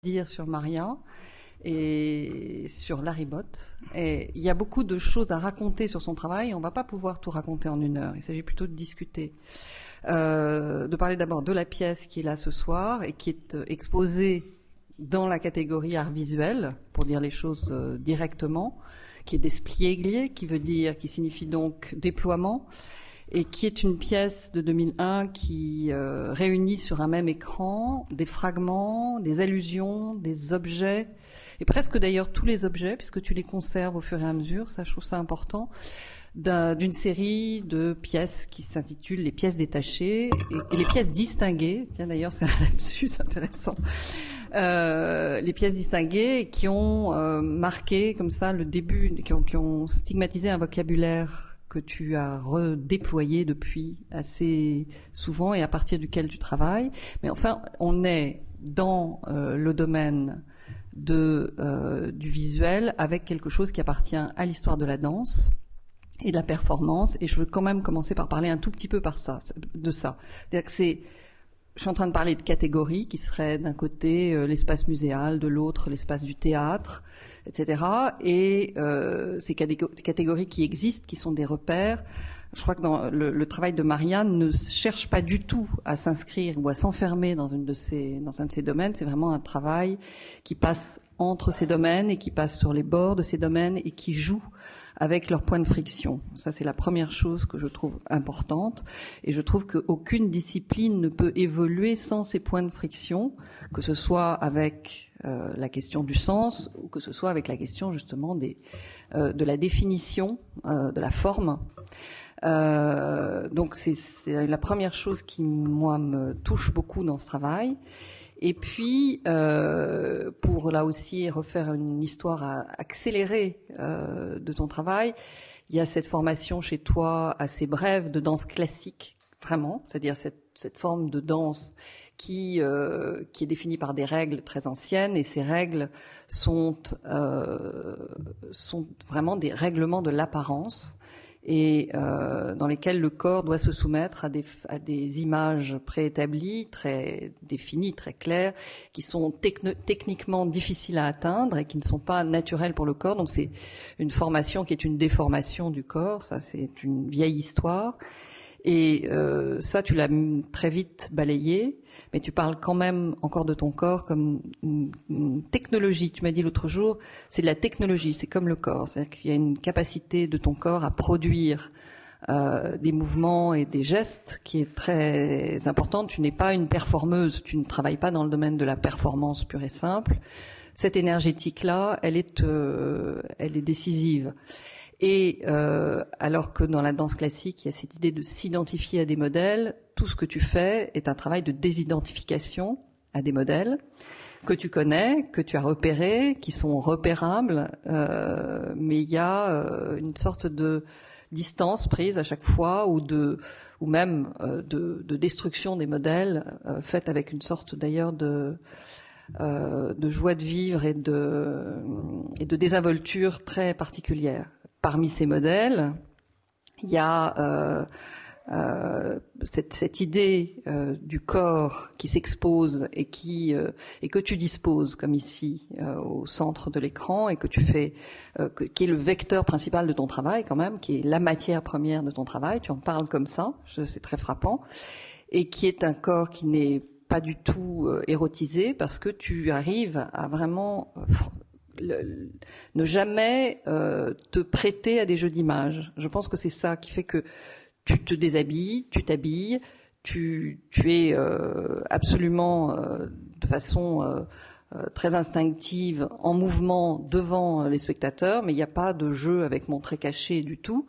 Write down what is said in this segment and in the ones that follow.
dire sur Maria et sur Larry Bott. Et il y a beaucoup de choses à raconter sur son travail. On ne va pas pouvoir tout raconter en 1 heure. Il s'agit plutôt de discuter. De parler d'abord de la pièce qui est là ce soir et qui est exposée dans la catégorie art visuel, pour dire les choses directement, qui est des Despiegli, qui signifie donc déploiement, et qui est une pièce de 2001 qui réunit sur un même écran des fragments, des allusions, des objets, et presque d'ailleurs tous les objets, puisque tu les conserves au fur et à mesure, ça je trouve ça important, d'une série de pièces qui s'intitulent les pièces détachées et les pièces distinguées. Tiens d'ailleurs c'est un lapsus intéressant. Les pièces distinguées qui ont marqué comme ça le début, qui ont stigmatisé un vocabulaire que tu as redéployé depuis assez souvent et à partir duquel tu travailles. Mais enfin, on est dans le domaine du visuel avec quelque chose qui appartient à l'histoire de la danse et de la performance. Et je veux quand même commencer par parler un tout petit peu de ça. C'est-à-dire que je suis en train de parler de catégories qui seraient d'un côté l'espace muséal, de l'autre l'espace du théâtre, etc. Et ces catégories qui existent, qui sont des repères, je crois que dans le travail de Marianne ne cherche pas du tout à s'inscrire ou à s'enfermer dans un de ces domaines. C'est vraiment un travail qui passe entre ces domaines et qui passe sur les bords de ces domaines et qui joue avec leurs points de friction. Ça, c'est la première chose que je trouve importante. Et je trouve qu'aucune discipline ne peut évoluer sans ces points de friction, que ce soit avec la question du sens ou que ce soit avec la question justement de la définition, de la forme. Donc c'est la première chose qui, moi, me touche beaucoup dans ce travail. Et puis, pour là aussi refaire une histoire accélérée de ton travail, il y a cette formation chez toi assez brève de danse classique, vraiment, c'est-à-dire cette forme de danse qui est définie par des règles très anciennes, et ces règles sont vraiment des règlements de l'apparence, et dans lesquels le corps doit se soumettre à des images préétablies, très définies, très claires, qui sont techniquement difficiles à atteindre et qui ne sont pas naturelles pour le corps. Donc c'est une formation qui est une déformation du corps, ça c'est une vieille histoire. Et ça, tu l'as très vite balayé, mais tu parles quand même encore de ton corps comme une technologie. Tu m'as dit l'autre jour, c'est de la technologie, c'est comme le corps. C'est-à-dire qu'il y a une capacité de ton corps à produire des mouvements et des gestes qui est très importante. Tu n'es pas une performeuse, tu ne travailles pas dans le domaine de la performance pure et simple. Cette énergétique-là, elle est décisive. Et alors que dans la danse classique, il y a cette idée de s'identifier à des modèles, tout ce que tu fais est un travail de désidentification à des modèles que tu connais, que tu as repérés, qui sont repérables, mais il y a une sorte de distance prise à chaque fois ou même de destruction des modèles faite avec une sorte d'ailleurs de joie de vivre et de désinvolture très particulière. Parmi ces modèles, il y a cette idée du corps qui s'expose et que tu disposes, comme ici, au centre de l'écran, et que tu fais, qui est le vecteur principal de ton travail quand même, qui est la matière première de ton travail. Tu en parles comme ça, c'est très frappant, et qui est un corps qui n'est pas du tout érotisé, parce que tu arrives à vraiment ne jamais te prêter à des jeux d'images. Je pense que c'est ça qui fait que tu te déshabilles, tu t'habilles, tu es absolument de façon très instinctive, en mouvement devant les spectateurs, mais il n'y a pas de jeu avec montré caché du tout,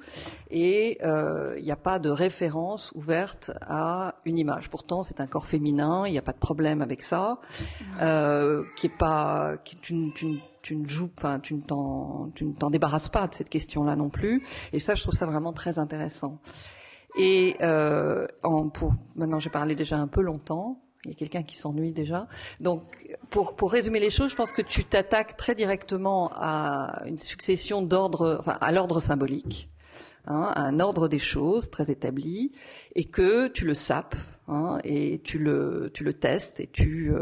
et il n'y a pas de référence ouverte à une image. Pourtant, c'est un corps féminin, il n'y a pas de problème avec ça, tu ne t'en débarrasses pas de cette question-là non plus. Et ça, je trouve ça vraiment très intéressant. Et maintenant, j'ai parlé déjà un peu longtemps. Il y a quelqu'un qui s'ennuie déjà. Donc, pour résumer les choses, je pense que tu t'attaques très directement à une succession à l'ordre symbolique, à un ordre des choses très établi, et que tu le sapes hein, et tu le testes et tu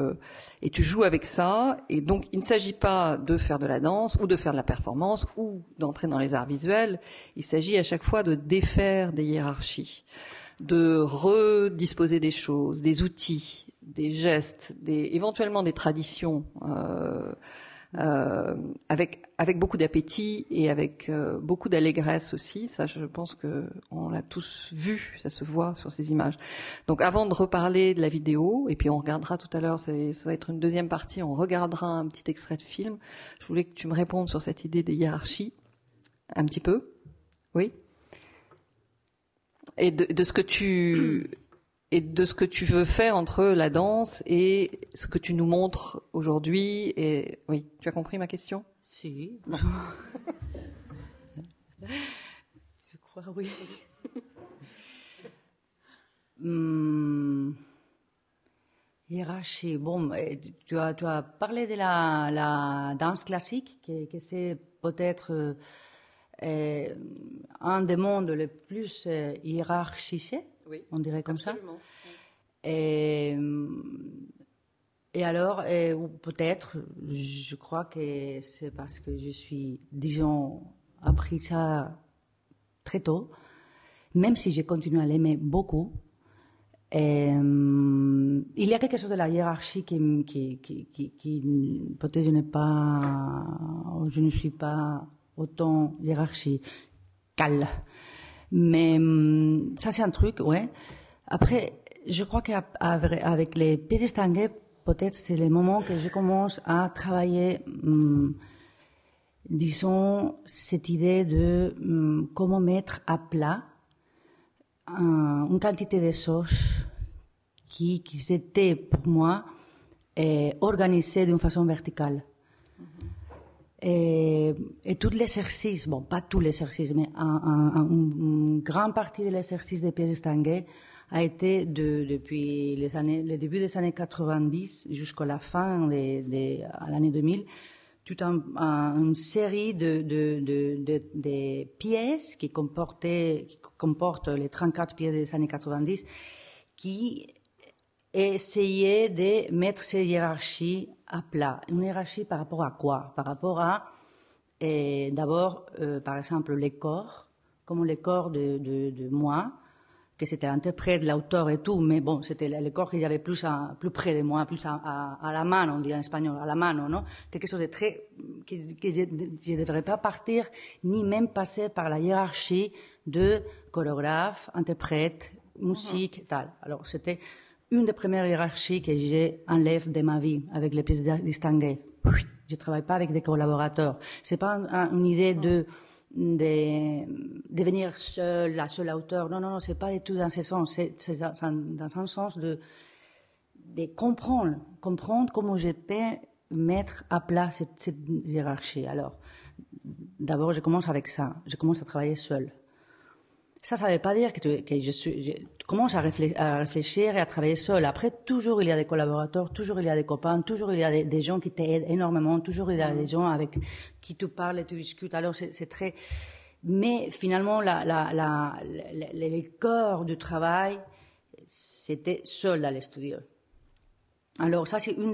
joues avec ça. Et donc, il ne s'agit pas de faire de la danse ou de faire de la performance ou d'entrer dans les arts visuels. Il s'agit à chaque fois de défaire des hiérarchies, de redisposer des choses, des outils, des gestes, éventuellement des traditions, avec beaucoup d'appétit et avec beaucoup d'allégresse aussi. Ça, je pense que on l'a tous vu, ça se voit sur ces images. Donc, avant de reparler de la vidéo, et puis on regardera tout à l'heure, ça va être une deuxième partie, on regardera un petit extrait de film. Je voulais que tu me répondes sur cette idée des hiérarchies, un petit peu. Oui. Et de ce que tu veux faire entre la danse et ce que tu nous montres aujourd'hui. Et oui, tu as compris ma question? Si. Bon. Je crois oui. Hiérarchie. Bon, tu as parlé de la danse classique, que c'est peut-être un des mondes les plus hiérarchisés. Oui, on dirait comme absolument. Ça. Et alors, ou peut-être, je crois que c'est parce que je suis, disons, appris ça très tôt, même si j'ai continué à l'aimer beaucoup. Il y a quelque chose de la hiérarchie qui peut-être je ne suis pas autant hiérarchicale. Mais ça, c'est un truc, ouais. Après, je crois qu'avec les pieds distingués, peut-être c'est le moment que je commence à travailler, disons, cette idée de comment mettre à plat une quantité de choses qui étaient pour moi organisées d'une façon verticale. Et tout l'exercice, bon, pas tout l'exercice, mais une grande partie de l'exercice des pieds distingués a été depuis le début des années 90 jusqu'à la fin à l'année 2000, toute une série de pièces qui comportent les 34 pièces des années 90 qui essayaient de mettre ces hiérarchies à plat. Une hiérarchie par rapport à quoi? Par rapport à, d'abord, par exemple, les corps, comme les corps de moi, que c'était l'interprète, l'auteur et tout, mais bon, c'était les corps qu'il y avait plus près de moi, plus à la main, on dit en espagnol, à la mano, non? Quelque chose de très, que je ne devrais pas partir, ni même passer par la hiérarchie de chorégraphe, interprète, musique, tal. Alors, c'était une des premières hiérarchies que j'ai enlève de ma vie avec les pièces distinguées. Je travaille pas avec des collaborateurs. C'est pas une idée de devenir la seule auteur. Non, c'est pas du tout dans ce sens. C'est dans un sens de comprendre comment je peux mettre à plat cette hiérarchie. Alors, d'abord, je commence avec ça. Je commence à travailler seule. Ça ne veut pas dire que je commence à réfléchir et à travailler seul. Après, toujours il y a des collaborateurs, toujours il y a des copains, toujours il y a des gens qui t'aident énormément, toujours il y a des gens avec qui tu parles et tu discutes. Alors c'est très. Mais finalement, le cœur du travail, c'était seul dans les studios. Alors ça, c'est une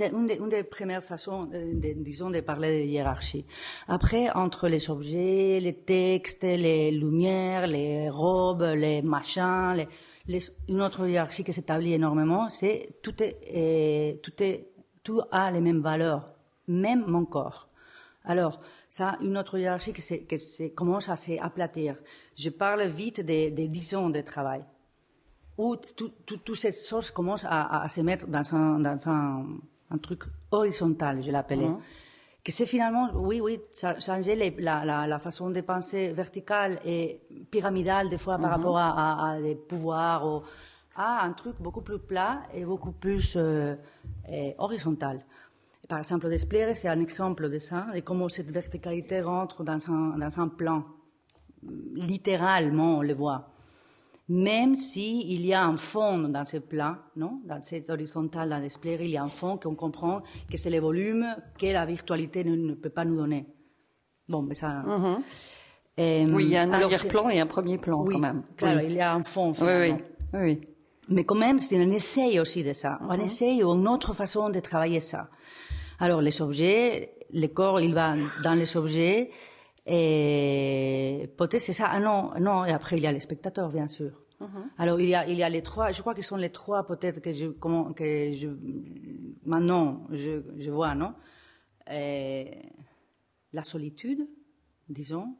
des premières façons, disons, de parler de hiérarchie. Après, entre les objets, les textes, les lumières, les robes, les machins, une autre hiérarchie qui s'établit énormément, c'est tout a les mêmes valeurs, même mon corps. Alors, ça, une autre hiérarchie qui commence à s'aplatir. Je parle vite des 10 ans de travail, où toutes ces choses commencent à se mettre dans un truc horizontal, je l'appelais. Que c'est finalement, oui, changer la façon de penser verticale et pyramidale, des fois, par rapport à des pouvoirs, ou à un truc beaucoup plus plat et beaucoup plus horizontal. Par exemple, Despliegue, c'est un exemple de ça, et comment cette verticalité rentre dans un plan. Littéralement, on le voit. Même s'il y a un fond dans ce plan, non? Dans cette horizontale, dans Despliegue, il y a un fond qu'on comprend que c'est le volume que la virtualité ne peut pas nous donner. Bon, mais ça. Oui, il y a un arrière-plan et un premier plan, oui, quand même. Claro, oui. il y a un fond. Oui. Mais quand même, c'est un essai aussi de ça. Un essai ou une autre façon de travailler ça. Alors, les objets, le corps, il va dans les objets, et peut-être c'est ça. Ah non, et après, il y a les spectateurs, bien sûr. Alors, il y a les trois, je crois qu'ils sont les trois, peut-être maintenant, je vois, non? La solitude, disons,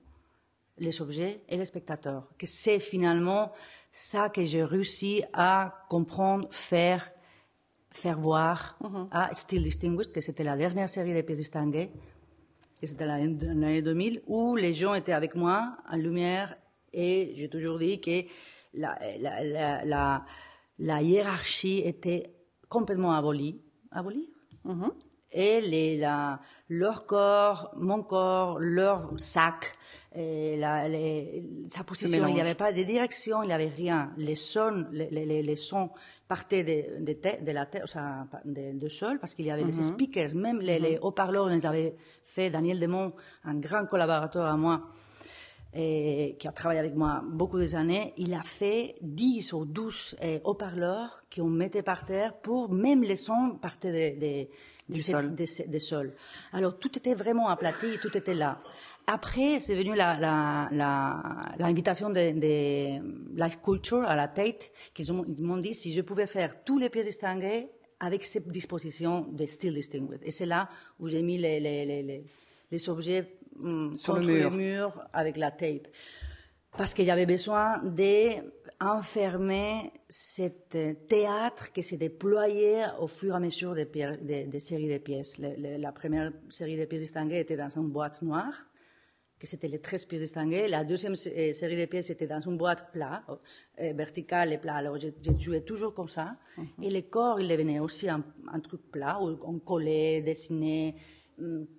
les objets et les spectateurs. Que c'est finalement ça que j'ai réussi à comprendre, faire voir à Still Distinguished, que c'était la dernière série des pièces distinguées, que c'était l'année 2000, où les gens étaient avec moi en lumière, et j'ai toujours dit que la hiérarchie était complètement abolie. Et leur corps, mon corps, leur sac, sa position, il n'y avait pas de direction, il n'y avait rien. Les sons partaient de la tête, enfin, de sol, parce qu'il y avait des speakers, même les haut-parleurs, les avait fait Daniel Demont, un grand collaborateur à moi, qui a travaillé avec moi beaucoup des années. Il a fait 10 ou 12 haut-parleurs qu'on mettait par terre pour même les sons partaient des sols. Alors tout était vraiment aplati, tout était là. Après, c'est venu l'invitation de Life Culture à la Tate, ils m'ont dit si je pouvais faire tous les pièces distinguées avec cette disposition de Still Distinguished. Et c'est là où j'ai mis les objets contre le mur avec la tape. Parce qu'il y avait besoin d'enfermer ce théâtre qui s'est déployé au fur et à mesure des séries de pièces. La première série de pièces distinguées était dans une boîte noire, que c'était les 13 pièces distinguées. La deuxième série de pièces était dans une boîte plat, verticale et plat. Alors, je jouais toujours comme ça. Et le corps, il devenait aussi un truc plat, où on collait, dessinait,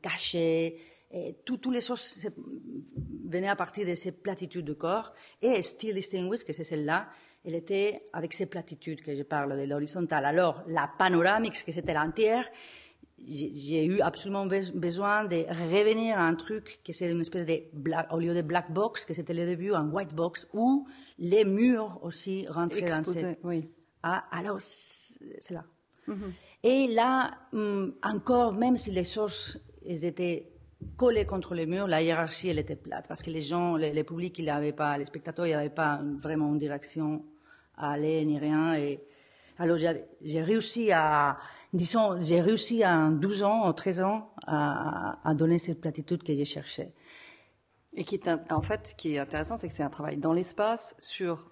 cachait. Et toutes les choses venaient à partir de ces platitudes de corps. Et Still Distinguished, que c'est celle-là, elle était avec ces platitudes que je parle de l'horizontale. Alors, la panoramique, que c'était l'entière, j'ai eu absolument besoin de revenir à un truc qui c'est une espèce de au lieu de black box, que c'était le début, un white box, où les murs aussi rentraient dans cette... Oui. Ah, alors, c'est là. Et là, encore, même si les choses elles étaient collées contre les murs, la hiérarchie, elle était plate, parce que les gens, les publics, les spectateurs, ils n'avaient pas vraiment une direction à aller, ni rien. Et alors, j'ai réussi en 12 ans, ou 13 ans, à donner cette platitude que j'ai cherchée. Et en fait, ce qui est intéressant, c'est que c'est un travail dans l'espace, sur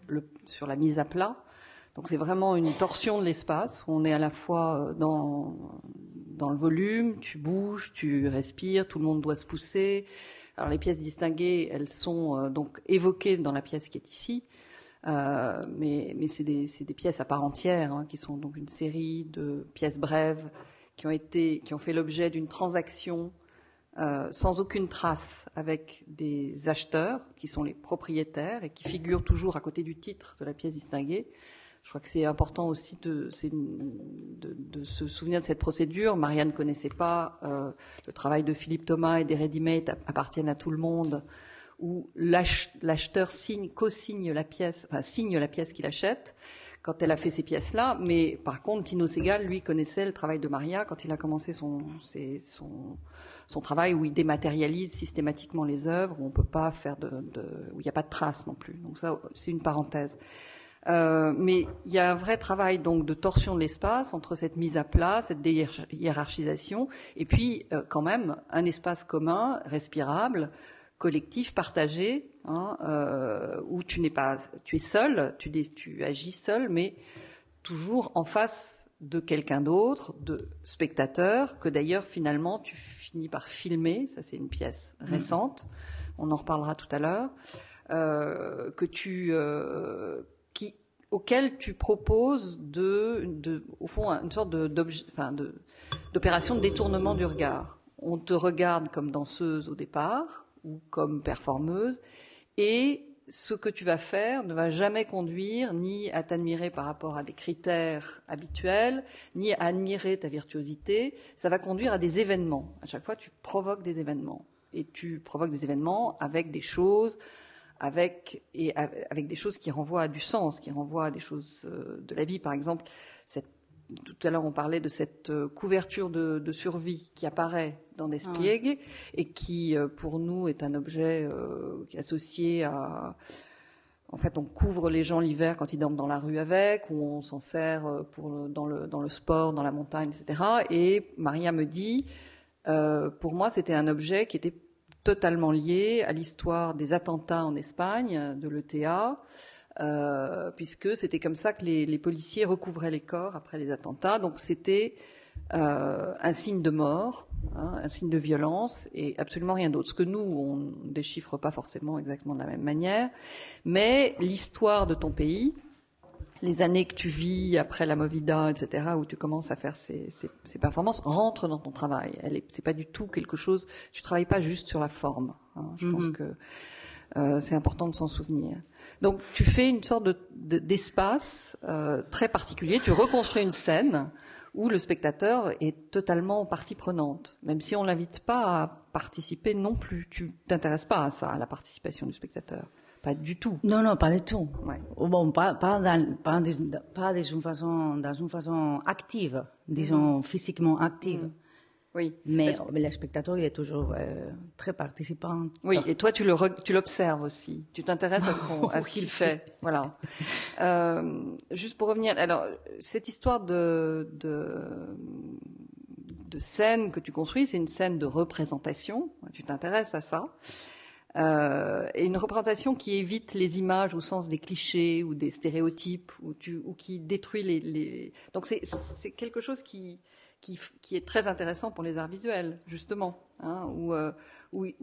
la mise à plat. Donc c'est vraiment une torsion de l'espace, où on est à la fois dans le volume, tu bouges, tu respires, tout le monde doit se pousser. Alors les pièces distinguées, elles sont donc évoquées dans la pièce qui est ici, mais c'est des pièces à part entière, qui sont donc une série de pièces brèves qui ont fait l'objet d'une transaction sans aucune trace avec des acheteurs qui sont les propriétaires et qui figurent toujours à côté du titre de la pièce distinguée. Je crois que c'est important aussi de se souvenir de cette procédure. Marianne ne connaissait pas le travail de Philippe Thomas et des ready-made appartiennent à tout le monde, où l'acheteur signe la pièce qu'il achète quand elle a fait ces pièces-là. Mais par contre, Tino Segal, lui, connaissait le travail de Maria quand il a commencé son travail où il dématérialise systématiquement les œuvres, où on peut pas faire où il n'y a pas de traces non plus. Donc ça, c'est une parenthèse. Mais il y a un vrai travail donc de torsion de l'espace entre cette mise à plat, cette hiérarchisation, et puis quand même un espace commun, respirable, collectif, partagé, où tu es seul, tu agis seul, mais toujours en face de quelqu'un d'autre, de spectateur, que d'ailleurs finalement tu finis par filmer. Ça, c'est une pièce récente. On en reparlera tout à l'heure. Auquel tu proposes au fond, une sorte d'opération de détournement du regard. On te regarde comme danseuse au départ, ou comme performeuse, et ce que tu vas faire ne va jamais conduire ni à t'admirer par rapport à des critères habituels, ni à admirer ta virtuosité. Ça va conduire à des événements. À chaque fois, tu provoques des événements. Et tu provoques des événements avec des choses, avec des choses qui renvoient à du sens, qui renvoient à des choses de la vie. Par exemple, tout à l'heure on parlait de cette couverture de survie qui apparaît dans des Spiegel et qui pour nous est un objet qui est associé à... En fait, on couvre les gens l'hiver quand ils dorment dans la rue avec, ou on s'en sert dans le sport, dans la montagne, etc. Et Maria me dit, pour moi, c'était un objet qui était totalement lié à l'histoire des attentats en Espagne, de l'ETA, puisque c'était comme ça que les policiers recouvraient les corps après les attentats. Donc c'était un signe de mort, un signe de violence et absolument rien d'autre. Ce que nous, on ne déchiffre pas forcément exactement de la même manière, mais l'histoire de ton pays, les années que tu vis après la Movida, etc., où tu commences à faire ces performances, rentrent dans ton travail. C'est pas du tout quelque chose. Tu travailles pas juste sur la forme. Je pense que c'est important de s'en souvenir. Donc, tu fais une sorte d'espace très particulier. Tu reconstruis une scène où le spectateur est totalement partie prenante, même si on l'invite pas à participer non plus. Tu t'intéresses pas à ça, à la participation du spectateur. Pas du tout. Non, pas du tout. Ouais. Bon, pas dans une façon active, disons physiquement active. Oui. Mais le spectateur, il est toujours très participant. Oui, et toi, tu l'observes aussi. Tu t'intéresses à ce qu'il fait. Voilà. Juste pour revenir, alors, cette histoire de scène que tu construis, c'est une scène de représentation. Tu t'intéresses à ça. Et une représentation qui évite les images au sens des clichés ou des stéréotypes ou qui détruit les... Donc c'est quelque chose qui est très intéressant pour les arts visuels, justement, où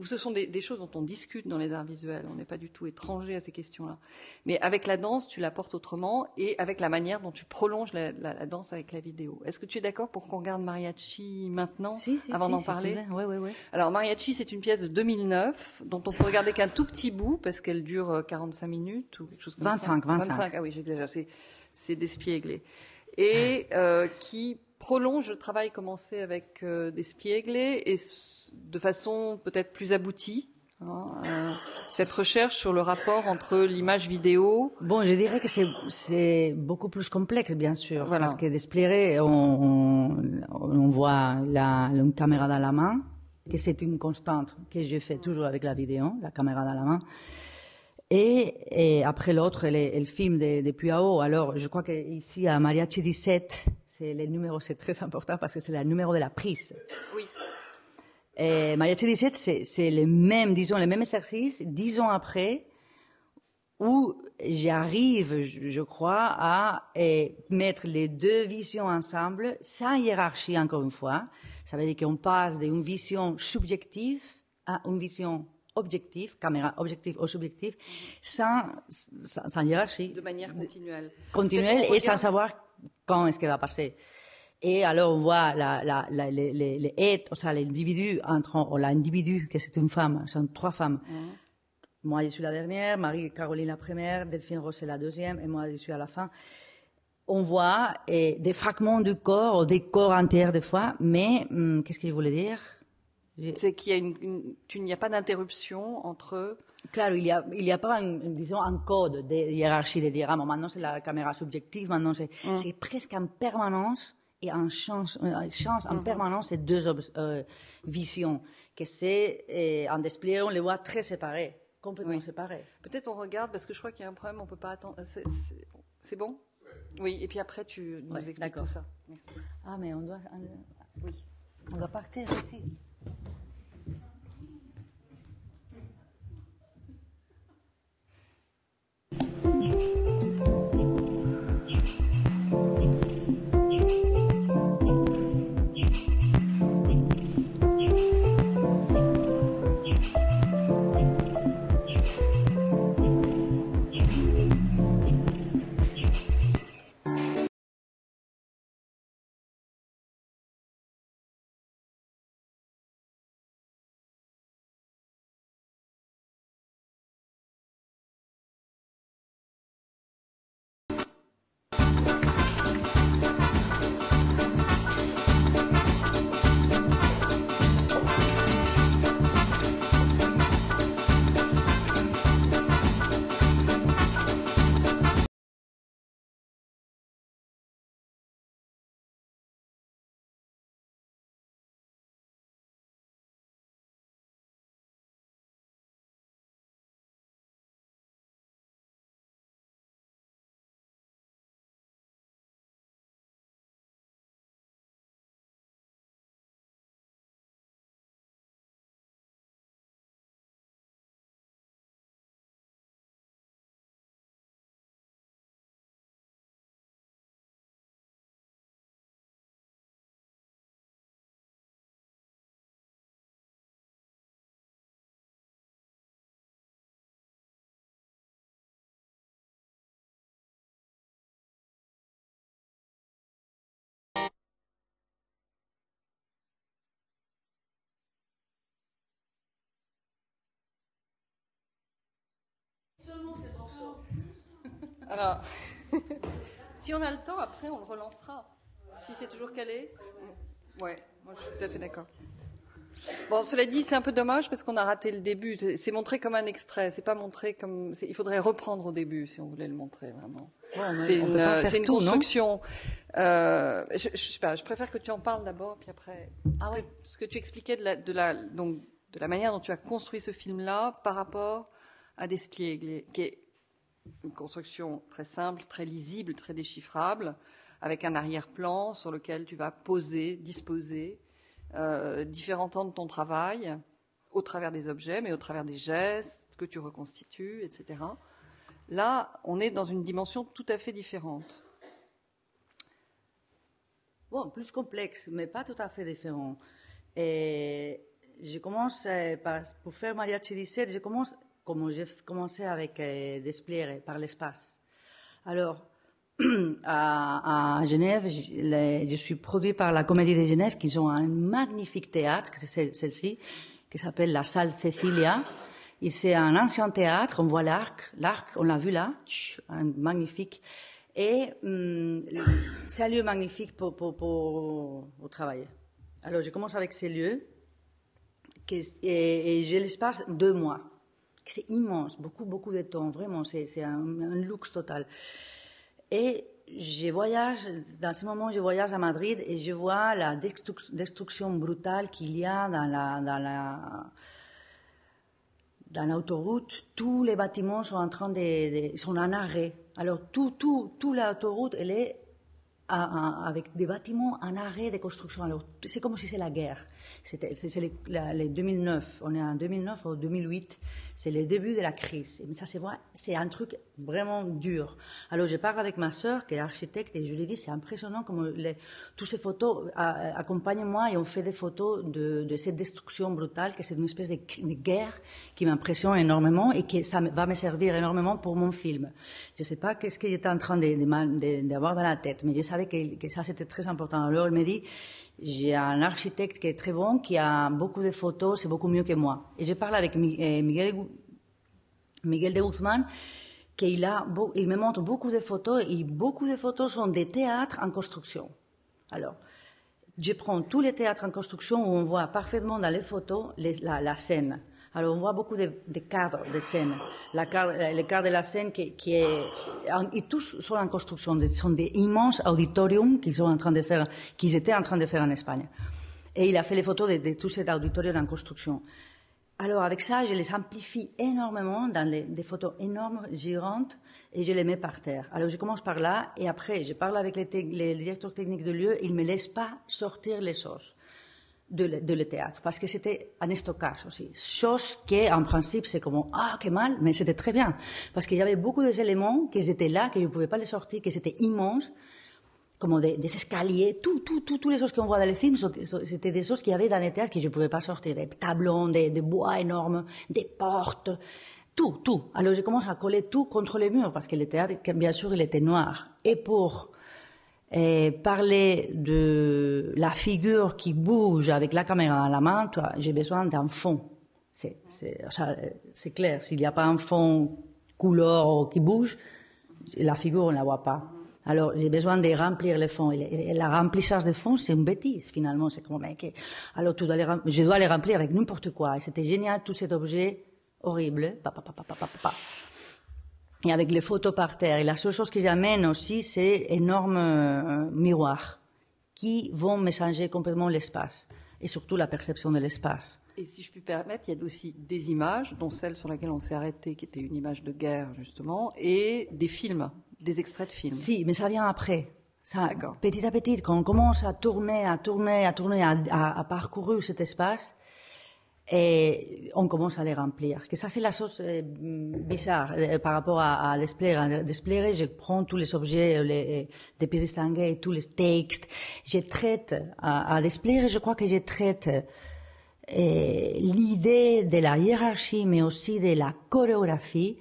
ce sont des choses dont on discute dans les arts visuels. On n'est pas du tout étranger à ces questions-là. Mais avec la danse, tu l'apportes autrement et avec la manière dont tu prolonges la danse avec la vidéo. Est-ce que tu es d'accord pour qu'on regarde Mariachi maintenant, avant d'en parler ? Oui. Alors, Mariachi, c'est une pièce de 2009 dont on peut regarder qu'un tout petit bout parce qu'elle dure 45 minutes ou quelque chose comme 25. ça. 25. Ah oui, j'exagère. C'est des Spiegel. Et qui prolonge le travail commencé avec des Spiegel et de façon peut-être plus aboutie. Cette recherche sur le rapport entre l'image vidéo. Bon, je dirais que c'est beaucoup plus complexe, bien sûr, voilà. Parce que des Spiegel, on voit une caméra dans la main, que c'est une constante que je fais toujours avec la vidéo, la caméra dans la main. Et après l'autre, elle filme depuis à haut. Alors, je crois qu'ici, à Mariachi 17, le numéro, c'est très important parce que c'est le numéro de la prise. Oui. Et Mariachi 17, c'est le même exercice, 10 ans après, où j'arrive, je crois, à mettre les deux visions ensemble, sans hiérarchie, encore une fois. Ça veut dire qu'on passe d'une vision subjective à une vision objective, caméra objective ou subjective, sans hiérarchie. De manière continuelle. Continuelle et sans savoir quand est-ce qu'elle va passer. Et alors, on voit les êtres, l'individu, l'individu, que c'est une femme, ce sont 3 femmes. Moi, je suis la dernière, Marie-Caroline la première, Delphine Rosset la deuxième, et moi, je suis à la fin. On voit des fragments du corps, des corps entiers des fois, mais qu'est-ce que je voulais dire? C'est qu'il n'y a pas d'interruption entre... Claro, il y a pas un code de hiérarchie de dire, maintenant c'est la caméra subjective, maintenant c'est presque en permanence, et on change en permanence ces deux visions, que c'est, en display, on les voit très séparés, complètement séparés. Peut-être on regarde, parce que je crois qu'il y a un problème, on peut pas attendre. C'est bon? Oui, et puis après tu nous expliques tout ça. Merci. Ah, mais on doit partir ici. Alors, si on a le temps, après, on le relancera. Si c'est toujours calé. Ouais, moi je suis tout à fait d'accord. Bon, cela dit, c'est un peu dommage parce qu'on a raté le début. C'est montré comme un extrait, c'est pas montré comme. Il faudrait reprendre au début si on voulait le montrer vraiment. Ouais, c'est une tout, construction. Je sais pas, je préfère que tu en parles d'abord, puis après. Ce que tu expliquais de la manière dont tu as construit ce film-là par rapport à Despiègle, qui est une construction très simple, très lisible, très déchiffrable, avec un arrière-plan sur lequel tu vas disposer différents temps de ton travail, au travers des objets, mais au travers des gestes que tu reconstitues, etc. Là, on est dans une dimension tout à fait différente. Bon, plus complexe, mais pas tout à fait différent. Et je commence pour faire Mariachi 17, je commence comme j'ai commencé avec Despiègle, par l'espace. Alors, à Genève, je suis produit par la Comédie de Genève, qui ont un magnifique théâtre, c'est celle-ci, qui s'appelle la Salle Cecilia. Et c'est un ancien théâtre, on voit l'arc, on l'a vu là, un magnifique. Et c'est un lieu magnifique pour travailler. Alors, je commence avec ces lieux, et j'ai l'espace 2 mois. C'est immense, beaucoup de temps, vraiment, c'est un luxe total. Et dans ce moment, je voyage à Madrid et je vois la destruction brutale qu'il y a dans l'autoroute. Tous les bâtiments sont sont en arrêt. Alors, toute l'autoroute, elle est avec des bâtiments en arrêt de construction. Alors, c'est comme si c'est la guerre. C'est les 2009. On est en 2009 ou 2008. C'est le début de la crise. Mais ça, c'est un truc vraiment dur. Alors, je parle avec ma sœur, qui est architecte, et je lui dis, c'est impressionnant comme toutes ces photos accompagnent moi et on fait des photos de cette destruction brutale, que c'est une espèce de guerre qui m'impressionne énormément et que ça va me servir énormément pour mon film. Je ne sais pas qu'est-ce qu'il était en train d'avoir dans la tête, mais je savais que ça, c'était très important. Alors, elle me dit, j'ai un architecte qui est très bon, qui a beaucoup de photos, c'est beaucoup mieux que moi. Et je parle avec Miguel de Guzman, il me montre beaucoup de photos, et beaucoup de photos sont des théâtres en construction. Alors, je prends tous les théâtres en construction où on voit parfaitement dans les photos la scène. Alors, on voit beaucoup de cadres de scène. Le cadre de la scène et tous sont en construction. Ce sont des immenses auditoriums qu'ils étaient en train de faire en Espagne. Et il a fait les photos de tous ces auditoriums en construction. Alors, avec ça, je les amplifie énormément dans des photos énormes, gigantes, et je les mets par terre. Alors, je commence par là, et après, je parle avec les directeurs techniques de lieu, ils ne me laissent pas sortir les choses de le théâtre, parce que c'était un stockage aussi. Chose qui, en principe, c'est comme, que mal, mais c'était très bien. Parce qu'il y avait beaucoup d'éléments qui étaient là, que je ne pouvais pas les sortir, que c'était immense, comme des escaliers, toutes les choses qu'on voit dans les films, c'était des choses qu'il y avait dans les théâtres que je ne pouvais pas sortir. Des tablons, des bois énormes, des portes, tout. Alors, je commence à coller tout contre les murs, parce que le théâtre, bien sûr, il était noir. Et pour parler de la figure qui bouge avec la caméra dans la main, j'ai besoin d'un fond. C'est clair, s'il n'y a pas un fond couleur qui bouge, la figure, on ne la voit pas. Alors, j'ai besoin de remplir les fonds. Et le remplissage des fonds, c'est une bêtise, finalement. C'est comme, alors, je dois les remplir avec n'importe quoi. Et c'était génial, tous ces objets horribles. Et avec les photos par terre. Et la seule chose que j'amène aussi, c'est énormes miroirs qui vont me changer complètement l'espace. Et surtout la perception de l'espace. Et si je puis permettre, il y a aussi des images, dont celle sur laquelle on s'est arrêté, qui était une image de guerre, justement, et des films, des extraits de films. Si, mais ça vient après. Ça, petit à petit, quand on commence à tourner, à parcourir cet espace, et on commence à les remplir. Que ça, c'est la chose bizarre par rapport à Despiègle. Despiègle, je prends tous les objets de Pierre Tanguay, tous les textes. Je traite à Despiègle, je crois que je traite l'idée de la hiérarchie, mais aussi de la chorégraphie,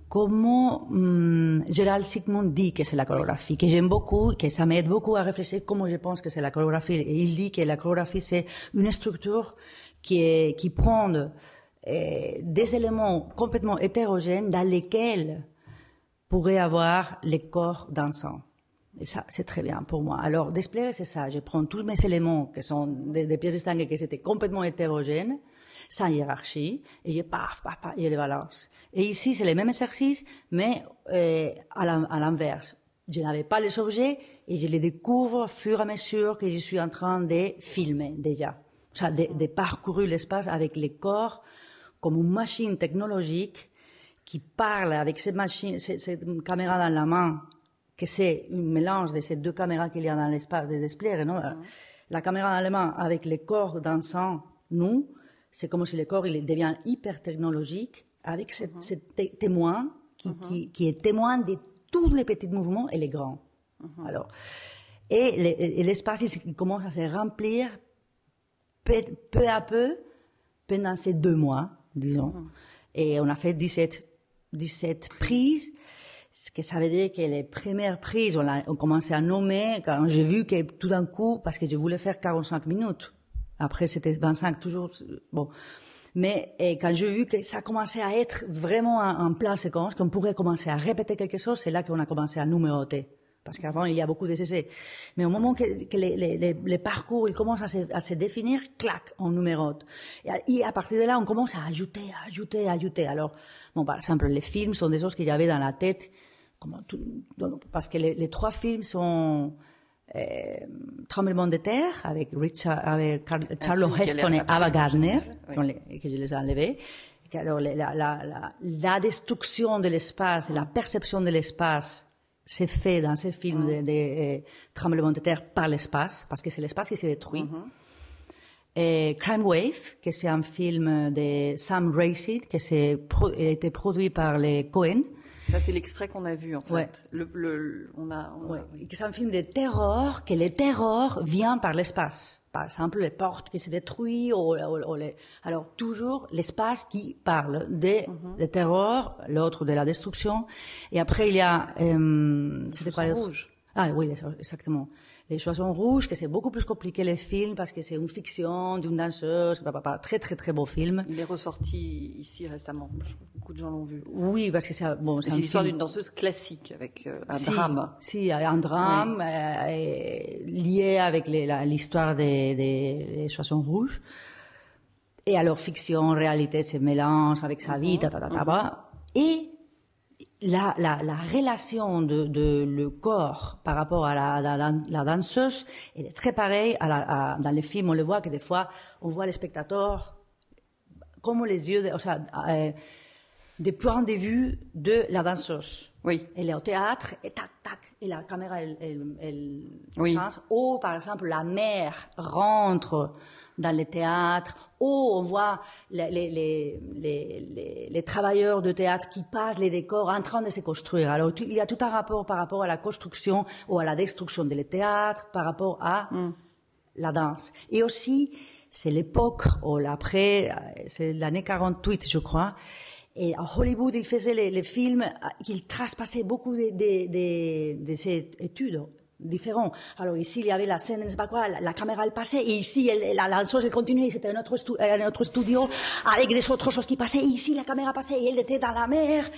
comme Gérald Sigmund dit que c'est la chorégraphie, que j'aime beaucoup, que ça m'aide beaucoup à réfléchir comment je pense que c'est la chorégraphie. Et il dit que la chorégraphie, c'est une structure qui prend des éléments complètement hétérogènes dans lesquels pourrait avoir les corps dansants. Et ça, c'est très bien pour moi. Alors, Despliegue, c'est ça. Je prends tous mes éléments qui sont des pièces d'Estanguet qui étaient complètement hétérogènes, sans hiérarchie, et je paf, et je les balance. Et ici, c'est les mêmes exercices, mais à l'inverse. Je n'avais pas les objets et je les découvre au fur et à mesure que je suis en train de filmer déjà. Ça, de parcourir l'espace avec les corps comme une machine technologique qui parle avec cette machine, cette caméra dans la main, que c'est un mélange de ces deux caméras qu'il y a dans l'espace de Despliegue, non? La caméra dans la main avec les corps dansant, nous, c'est comme si le corps il devient hyper technologique avec ce témoin qui est témoin de tous les petits mouvements et les grands. Alors, et l'espace il commence à se remplir peu à peu pendant ces 2 mois, disons. Et on a fait 17 prises. Ce que ça veut dire que les premières prises, on commençait à nommer quand j'ai vu que tout d'un coup, parce que je voulais faire 45 minutes. Après, c'était 25 toujours. Bon. Mais quand j'ai vu que ça commençait à être vraiment un plan séquence, qu'on pourrait commencer à répéter quelque chose, c'est là qu'on a commencé à numéroter. Parce qu'avant, il y a beaucoup d'essais. Mais au moment que les parcours ils commencent à se définir, clac, on numérote. Et à partir de là, on commence à ajouter. Alors, bon, par exemple, les films sont des choses qu'il y avait dans la tête. Parce que les 3 films sont Tremblement de terre avec Charlton Heston et Ava Gardner, que je les ai enlevés. Alors, la destruction de l'espace, la perception de l'espace, c'est fait dans ces films de tremblement de terre par l'espace, parce que c'est l'espace qui se détruit. Et Crime Wave, que c'est un film de Sam Raimi, qui a été produit par les Coen. Ça, c'est l'extrait qu'on a vu, en fait. Ouais. C'est un film de terreur, que le terreur vient par l'espace. Par exemple, les portes qui se détruisent, alors toujours l'espace qui parle de terreur, l'autre de la destruction. Et après, il y a, c'était quoi l'autre? Rouge. Ah oui, exactement. Les Chansons rouges, que c'est beaucoup plus compliqué les films parce que c'est une fiction d'une danseuse, très très très beau film. Il est ressorti ici récemment. Beaucoup de gens l'ont vu. Oui, parce que c'est c'est l'histoire d'une danseuse classique avec un drame. Si, un drame lié avec l'histoire des Chansons rouges. Et alors fiction, réalité se mélange avec sa vie, Et la relation de le corps par rapport à la danseuse, elle est très pareille. Dans les films, on le voit que des fois, on voit les spectateurs comme les yeux, des points de vue de la danseuse. Oui. Elle est au théâtre et tac tac, et la caméra elle change. Ou par exemple, la mère rentre dans le théâtre, ou on voit les travailleurs de théâtre qui passent les décors en train de se construire. Alors il y a tout un rapport par rapport à la construction ou à la destruction du théâtre, par rapport à la danse. Et aussi, c'est l'époque, ou l'après, c'est l'année 48, je crois. Et à Hollywood, ils faisaient les films, qu'ils traspassaient beaucoup de ces études différents. Alors ici, il y avait la scène, je sais pas quoi, la caméra elle passait, et ici, la danseuse elle continuait, c'était un autre studio, avec des autres choses qui passaient, et ici, la caméra passait, et elle était dans la mer.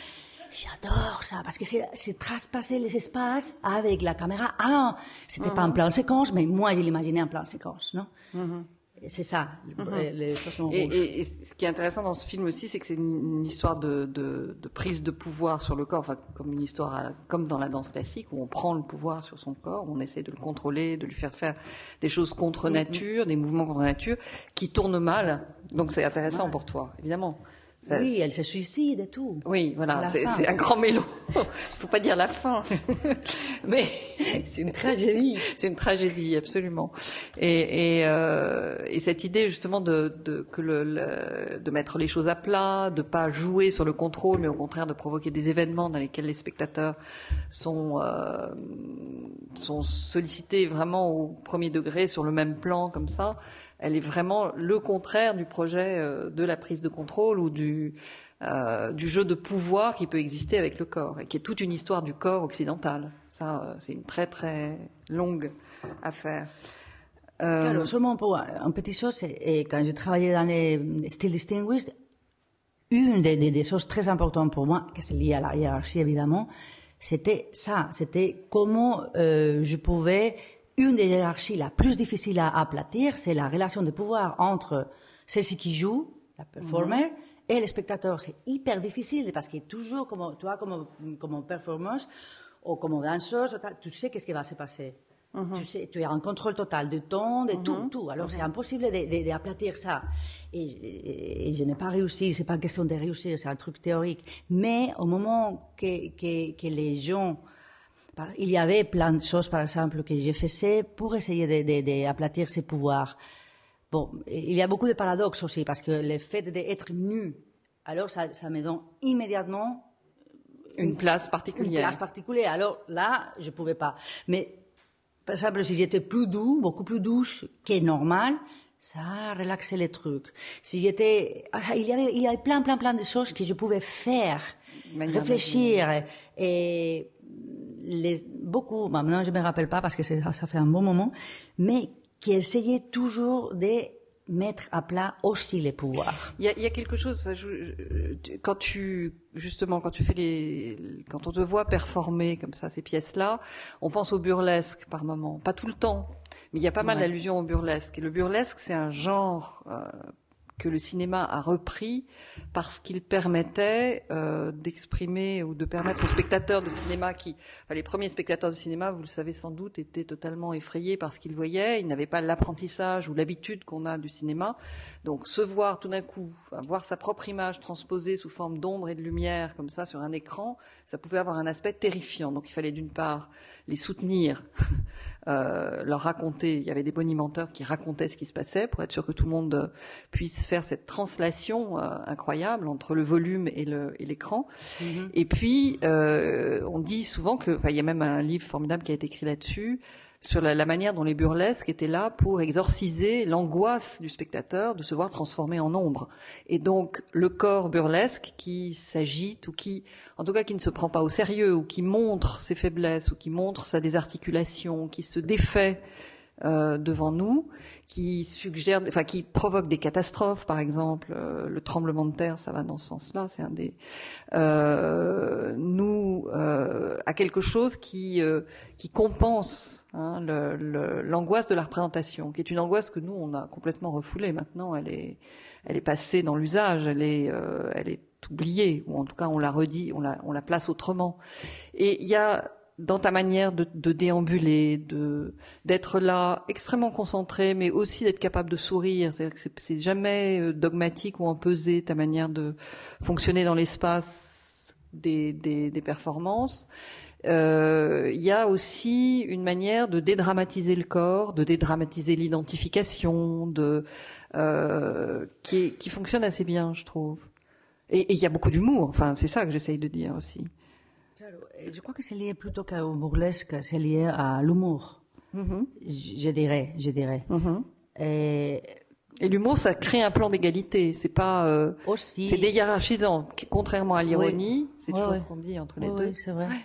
J'adore ça, parce que c'est traspasser les espaces avec la caméra. Ah, c'était pas un plan séquence, mais moi, je l'imaginais en plan séquence, non? C'est ça, les Chansons rouges. Et ce qui est intéressant dans ce film aussi, c'est que c'est une histoire de prise de pouvoir sur le corps, enfin comme une histoire, comme dans la danse classique, où on prend le pouvoir sur son corps, où on essaie de le contrôler, de lui faire faire des choses contre nature, des mouvements contre nature, qui tournent mal. Donc c'est intéressant pour toi, évidemment. Oui, elle se suicide et tout. Oui, voilà, c'est un grand mélo. Il faut pas dire la fin, mais c'est une tragédie. C'est une tragédie, absolument. Et cette idée justement de mettre les choses à plat, de pas jouer sur le contrôle, mais au contraire de provoquer des événements dans lesquels les spectateurs sont sollicités vraiment au premier degré sur le même plan comme ça. Elle est vraiment le contraire du projet de la prise de contrôle ou du jeu de pouvoir qui peut exister avec le corps et qui est toute une histoire du corps occidental. Ça, c'est une très très longue affaire. Alors, seulement pour une petite chose, et quand j'ai travaillé dans les Still Distinguished, une des choses très importantes pour moi, que c'est lié à la hiérarchie évidemment, c'était ça, c'était comment je pouvais, une des hiérarchies la plus difficile à aplatir, c'est la relation de pouvoir entre celle qui joue, la performer, et le spectateur. C'est hyper difficile parce que toujours, comme performeuse ou comme danseuse, tu sais qu'est-ce qui va se passer. Tu sais, tu as un contrôle total du temps, de tout. Alors c'est impossible d'aplatir ça. Et je n'ai pas réussi, c'est pas une question de réussir, c'est un truc théorique. Mais au moment que les gens, il y avait plein de choses, par exemple, que je faisais pour essayer d'aplatir ces pouvoirs. Bon, il y a beaucoup de paradoxes aussi, parce que le fait d'être nu, alors ça me donne immédiatement une place particulière. Une place particulière. Alors là, je pouvais pas. Mais par exemple, si j'étais plus doux, beaucoup plus douce que normal, ça relaxait les trucs. Si j'étais, il y avait plein de choses que je pouvais faire, réfléchir, et beaucoup, maintenant je me rappelle pas parce que ça fait un bon moment, mais qui essayaient toujours de mettre à plat aussi les pouvoirs. Il y a quelque chose, quand tu quand on te voit performer comme ça ces pièces-là, on pense au burlesque par moment, pas tout le temps, mais il y a pas mal d'allusions au burlesque. Et le burlesque, c'est un genre que le cinéma a repris parce qu'il permettait d'exprimer ou de permettre aux spectateurs de cinéma les premiers spectateurs de cinéma, vous le savez sans doute, étaient totalement effrayés par ce qu'ils voyaient. Ils n'avaient pas l'apprentissage ou l'habitude qu'on a du cinéma. Donc se voir tout d'un coup, voir sa propre image transposée sous forme d'ombre et de lumière comme ça sur un écran, ça pouvait avoir un aspect terrifiant. Donc il fallait d'une part les soutenir, leur raconter. Il y avait des bonimenteurs qui racontaient ce qui se passait pour être sûr que tout le monde puisse faire cette translation incroyable entre le volume et l'écran. Et puis on dit souvent que, il y a même un livre formidable qui a été écrit là-dessus, sur la manière dont les burlesques étaient là pour exorciser l'angoisse du spectateur de se voir transformé en ombre. Et donc le corps burlesque qui s'agite ou en tout cas qui ne se prend pas au sérieux ou qui montre ses faiblesses ou qui montre sa désarticulation, qui se défait devant nous, qui provoque des catastrophes, par exemple le tremblement de terre, ça va dans ce sens-là, c'est un des à quelque chose qui compense l'angoisse de la représentation, qui est une angoisse que nous on a complètement refoulée. Maintenant, elle est passée dans l'usage, elle est oubliée, ou en tout cas on la redit, on la place autrement. Et il y a dans ta manière de déambuler, d'être là, extrêmement concentré, mais aussi d'être capable de sourire. C'est-à-dire que c'est jamais dogmatique ou empesé ta manière de fonctionner dans l'espace des performances. Il y a aussi une manière de dédramatiser le corps, de dédramatiser l'identification, qui fonctionne assez bien, je trouve. Et il y a beaucoup d'humour. Enfin, c'est ça que j'essaye de dire aussi. Je crois que c'est lié plutôt qu'au burlesque, c'est lié à l'humour. Je dirais. Et l'humour, ça crée un plan d'égalité. C'est pas aussi. C'est déhiérarchisant. Contrairement à l'ironie, c'est toujours ce qu'on dit entre les deux. Oui, c'est vrai. Ouais.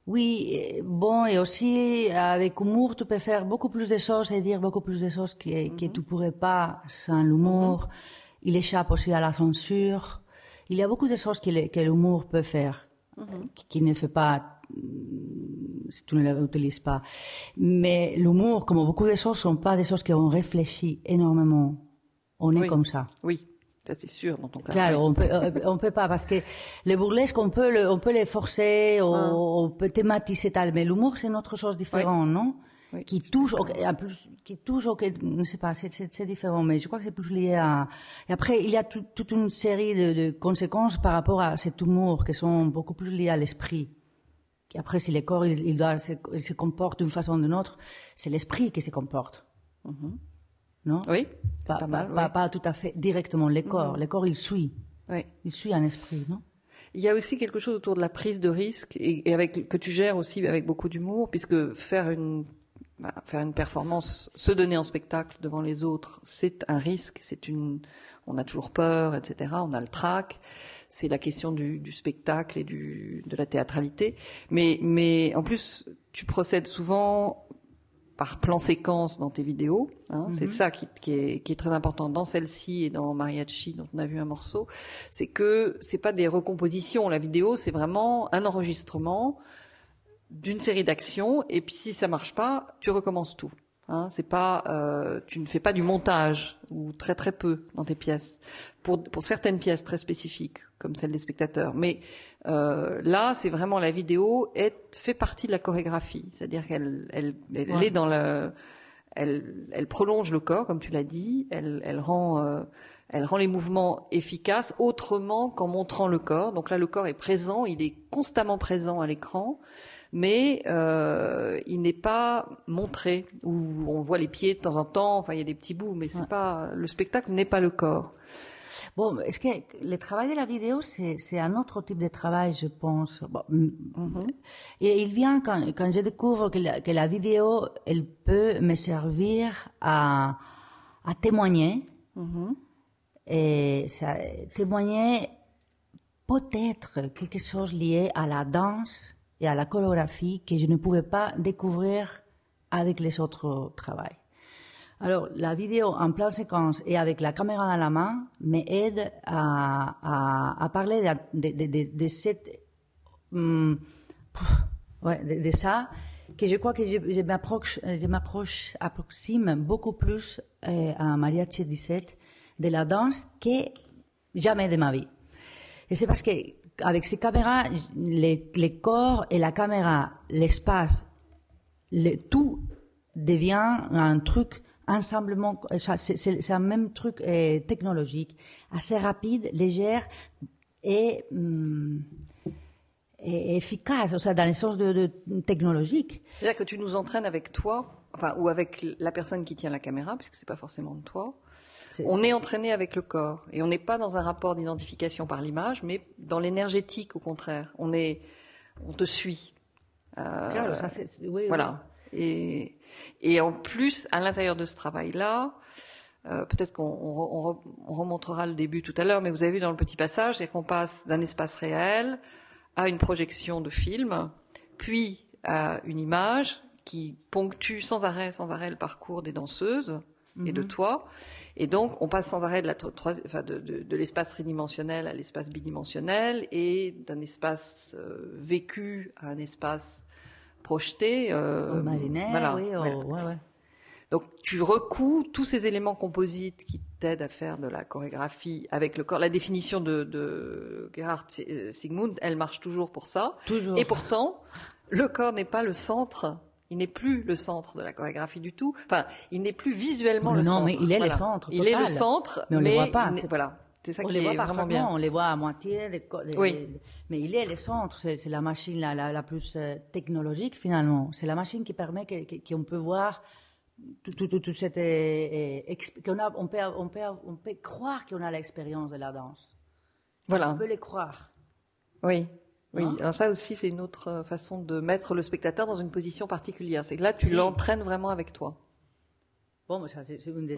Oui, bon, et aussi avec humour, tu peux faire beaucoup plus de choses et dire beaucoup plus de choses que tu pourrais pas sans l'humour. Il échappe aussi à la censure. Il y a beaucoup de choses que l'humour peut faire. Qui ne fait pas si tu ne l'utilises pas. Mais l'humour, comme beaucoup de choses, sont pas des choses qu'on réfléchit énormément. On est comme ça. Oui, ça c'est sûr dans ton cas. Claro, on peut pas parce que les burlesques, on peut les forcer, on peut thématiser tal, mais l'humour c'est une autre chose différente, non? Oui, qui touche, ne sais pas, c'est différent, mais je crois que c'est plus lié à. Et après, il y a toute une série de conséquences par rapport à cet humour qui sont beaucoup plus liées à l'esprit. Et après, si le corps il se comporte d'une façon ou d'une autre, c'est l'esprit qui se comporte. Non? Oui. Pas tout à fait directement le corps. Le corps, il suit. Oui. Il suit un esprit, non? Il y a aussi quelque chose autour de la prise de risque et que tu gères aussi avec beaucoup d'humour, puisque faire une performance, se donner en spectacle devant les autres, c'est un risque, on a toujours peur, etc. On a le trac. C'est la question du spectacle et de la théâtralité. Mais en plus, tu procèdes souvent par plan séquence dans tes vidéos. Hein, c'est ça qui est très important dans celle-ci et dans Mariachi, dont on a vu un morceau. C'est que c'est pas des recompositions. La vidéo, c'est vraiment un enregistrement d'une série d'actions. Et puis si ça marche pas, tu recommences tout. Hein, c'est pas, tu ne fais pas du montage ou très très peu dans tes pièces. Pour certaines pièces très spécifiques, comme celle des spectateurs. Mais là, c'est vraiment la vidéo fait partie de la chorégraphie, c'est-à-dire qu'elle est dans elle prolonge le corps, comme tu l'as dit. Elle rend les mouvements efficaces autrement qu'en montrant le corps. Donc là, le corps est présent, il est constamment présent à l'écran. Mais il n'est pas montré, où on voit les pieds de temps en temps, enfin il y a des petits bouts, mais c'est pas, le spectacle n'est pas le corps. Bon, est-ce que le travail de la vidéo, c'est un autre type de travail, je pense. Bon, et il vient quand je découvre que la vidéo, elle peut me servir à témoigner, et ça, témoigner peut-être quelque chose lié à la danse et à la chorégraphie que je ne pouvais pas découvrir avec les autres travails. Alors, la vidéo en plan séquence et avec la caméra dans la main m'aide à parler de cette, de ça, que je crois que je m'approxime beaucoup plus à Mariachi 17 de la danse que jamais de ma vie. Et c'est parce que avec ces caméras, les corps et la caméra, l'espace, tout devient un truc ensemblement. C'est un même truc technologique, assez rapide, léger et efficace, dans le sens de technologique. C'est-à-dire que tu nous entraînes avec toi, enfin, ou avec la personne qui tient la caméra, puisque c'est pas forcément de toi. On est entraîné avec le corps et on n'est pas dans un rapport d'identification par l'image, mais dans l'énergétique au contraire. On te suit. Claro, ça, oui, voilà. Oui. Et en plus, à l'intérieur de ce travail-là, peut-être qu'on remontrera le début tout à l'heure, mais vous avez vu dans le petit passage, c'est qu'on passe d'un espace réel à une projection de film, puis à une image qui ponctue sans arrêt le parcours des danseuses et de toi. Et donc, on passe sans arrêt de l'espace tridimensionnel à l'espace bidimensionnel et d'un espace vécu à un espace projeté. Imaginaire, voilà, oui. Ouais. Donc, tu recouds tous ces éléments composites qui t'aident à faire de la chorégraphie avec le corps. La définition de Gerhard Sigmund, elle marche toujours pour ça. Toujours. Et pourtant, le corps n'est pas le centre. Il n'est plus le centre de la chorégraphie du tout. Enfin, il n'est plus visuellement le centre. Non, mais il est le centre. Il est le centre, mais on ne le voit pas. Voilà, c'est ça on qui les voit est vraiment bien. On les voit à moitié. Oui. Mais il est le centre. C'est la machine la plus technologique finalement. C'est la machine qui permet qu'on peut voir tout cette on peut croire qu'on a l'expérience de la danse. Voilà. On peut le croire. Oui. Oui, alors ça aussi, c'est une autre façon de mettre le spectateur dans une position particulière. C'est que là, tu l'entraînes vraiment avec toi. Bon, ça, c'est une des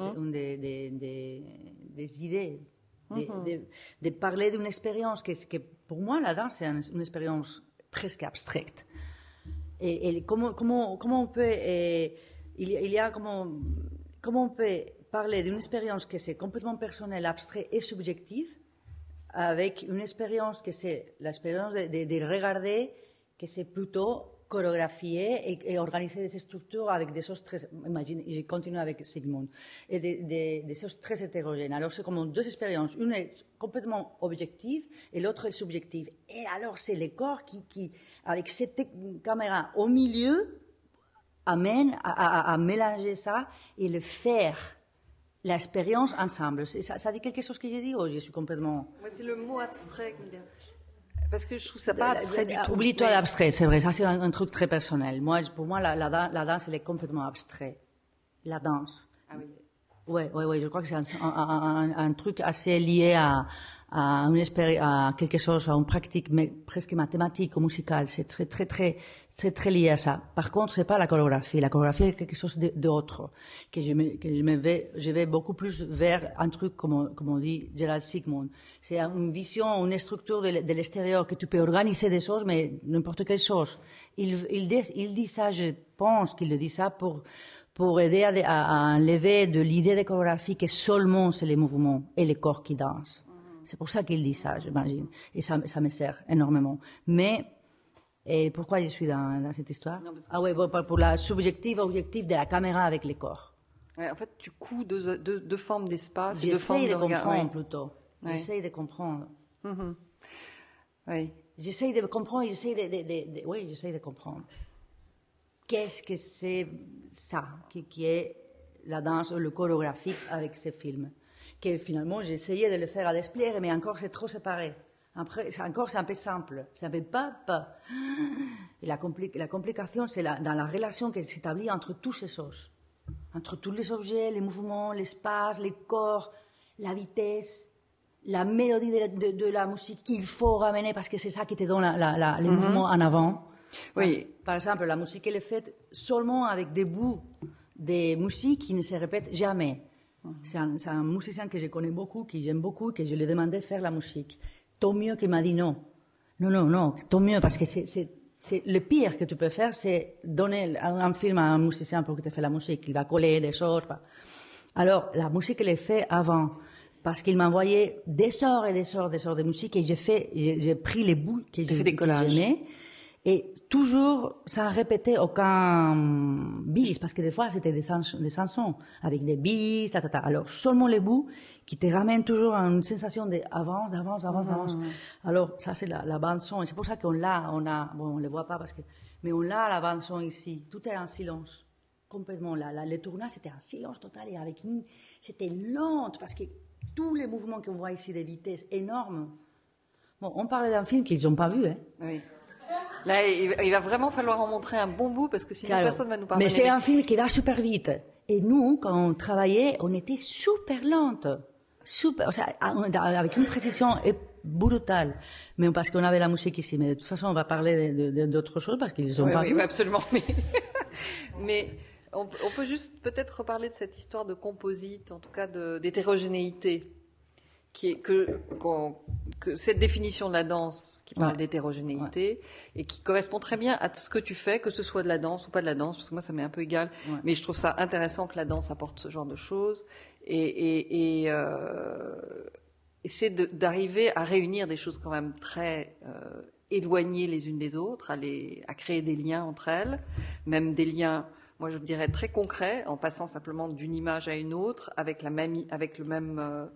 idées. De parler d'une expérience que pour moi, la danse, c'est une expérience presque abstraite. Et comment on peut... comment on peut parler d'une expérience que c'est complètement personnelle, abstraite et subjective, avec une expérience que c'est l'expérience de regarder, que c'est plutôt chorégraphier et organiser des structures avec des choses très, imagine, je continue avec Sigmund, et des choses très hétérogènes. Alors c'est comme deux expériences, une est complètement objective et l'autre est subjective. Et alors c'est le corps qui avec cette caméra au milieu, amène à mélanger ça et le faire. L'expérience ensemble. Ça dit quelque chose que j'ai dit ou je suis complètement... Moi, c'est le mot abstrait. Parce que je trouve ça pas abstrait du tout. Oublie-toi d'abstrait, c'est vrai. Ça, c'est un truc très personnel. Pour moi, la danse, elle est complètement abstraite. La danse. Ah oui. Ouais, je crois que c'est un truc assez lié à quelque chose, à une pratique presque mathématique ou musicale. C'est très lié à ça. Par contre, c'est pas la chorégraphie. La chorégraphie est quelque chose d'autre. Je vais beaucoup plus vers un truc, comme on dit Gerald Sigmund. C'est une vision, une structure de l'extérieur que tu peux organiser des choses, mais n'importe quelle chose. Il dit ça, je pense qu'il le dit ça pour aider à enlever de l'idée de chorégraphie que seulement c'est les mouvements et les corps qui dansent. C'est pour ça qu'il dit ça, j'imagine. Et ça me sert énormément. Mais, et pourquoi je suis dans cette histoire? Pour la objectif de la caméra avec les corps. Ouais, en fait, tu couds deux formes d'espace et deux formes de regard. J'essaie de comprendre plutôt. Ouais. J'essaie de comprendre. Oui. J'essaie de comprendre, j'essaie de comprendre. Qu'est-ce que c'est ça, qui est la danse ou le chorégraphique avec ces films? Que finalement, j'ai essayé de le faire à Desplier, mais encore c'est trop séparé. Après, encore c'est un peu simple. C'est un peu pas. Et la complication, c'est dans la relation qui s'établit entre toutes ces choses. Entre tous les objets, les mouvements, l'espace, les corps, la vitesse, la mélodie de la musique qu'il faut ramener parce que c'est ça qui te donne les mouvements en avant. Oui. Par exemple, la musique, elle est faite seulement avec des bouts de musique qui ne se répètent jamais. C'est un musicien que je connais beaucoup, que j'aime beaucoup, que je lui ai demandé de faire la musique. Tant mieux qu'il m'a dit non. Non, tant mieux, parce que c'est le pire que tu peux faire, c'est donner un film à un musicien pour qu'il te fasse la musique. Il va coller des choses. Alors, la musique, elle est faite avant. Parce qu'il m'a envoyé des heures et des heures de musique et j'ai pris les bouts que j'aimais. Et toujours, sans répéter aucun bis, parce que des fois, c'était des chansons, avec des bis, Alors, seulement les bouts qui te ramènent toujours à une sensation d'avance. Alors, ça, c'est la bande-son. Et c'est pour ça qu'on on le voit pas mais on l'a, la bande-son ici. Tout est en silence. Complètement. Le tournage, c'était en silence total et c'était lent, parce que tous les mouvements qu'on voit ici, des vitesses énormes. Bon, on parlait d'un film qu'ils n'ont pas vu, hein. Oui. Là, il va vraiment falloir en montrer un bon bout parce que sinon personne ne va nous parler. Mais c'est un film qui va super vite. Et nous, quand on travaillait, on était super lente. Avec une précision brutale. Mais parce qu'on avait la musique ici. Mais de toute façon, on va parler d'autres choses parce qu'ils ont pas vu. Oui, absolument. Mais on peut juste peut-être reparler de cette histoire de composite, en tout cas d'hétérogénéité. Que cette définition de la danse qui parle d'hétérogénéité et qui correspond très bien à ce que tu fais, que ce soit de la danse ou pas de la danse, parce que moi ça m'est un peu égal, mais je trouve ça intéressant que la danse apporte ce genre de choses et c'est d'arriver à réunir des choses quand même très éloignées les unes des autres, à créer des liens entre elles, même des liens, moi je dirais très concrets, en passant simplement d'une image à une autre avec le même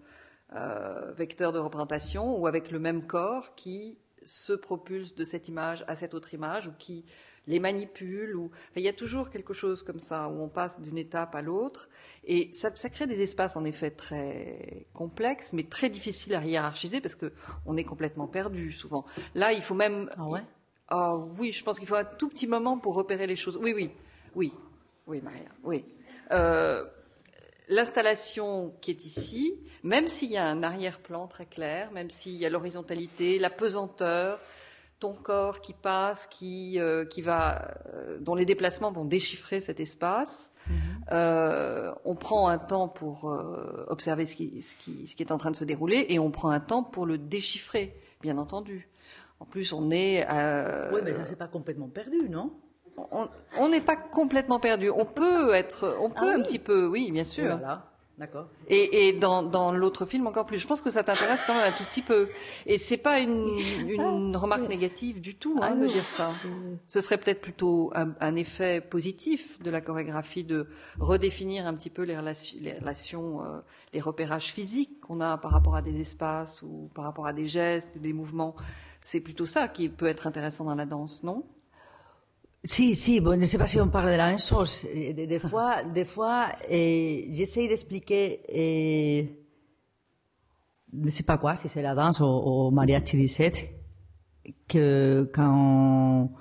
vecteur de représentation ou avec le même corps qui se propulse de cette image à cette autre image ou qui les manipule. Il y a toujours quelque chose comme ça où on passe d'une étape à l'autre et ça crée des espaces en effet très complexes mais très difficiles à hiérarchiser parce que on est complètement perdu souvent. Là, il faut même... oui, je pense qu'il faut un tout petit moment pour repérer les choses. Oui, Maria, oui. L'installation qui est ici, même s'il y a un arrière-plan très clair, même s'il y a l'horizontalité, la pesanteur, ton corps qui passe, dont les déplacements vont déchiffrer cet espace, on prend un temps pour observer ce qui est en train de se dérouler et on prend un temps pour le déchiffrer, bien entendu. En plus, on est... Oui, mais ça c'est pas complètement perdu, non ? On n'est pas complètement perdu. On peut un petit peu, oui, bien sûr. Voilà, d'accord. Et dans l'autre film encore plus. Je pense que ça t'intéresse quand même un tout petit peu. Et c'est pas une remarque négative du tout, de dire ça. Ce serait peut-être plutôt un effet positif de la chorégraphie de redéfinir un petit peu les relations, les repérages physiques qu'on a par rapport à des espaces ou par rapport à des gestes, des mouvements. C'est plutôt ça qui peut être intéressant dans la danse, non? Si, bon, je ne sais pas si on parle de la même chose. Des fois, j'essaie d'expliquer, je ne sais pas quoi, si c'est la danse ou mariachi 17, que quand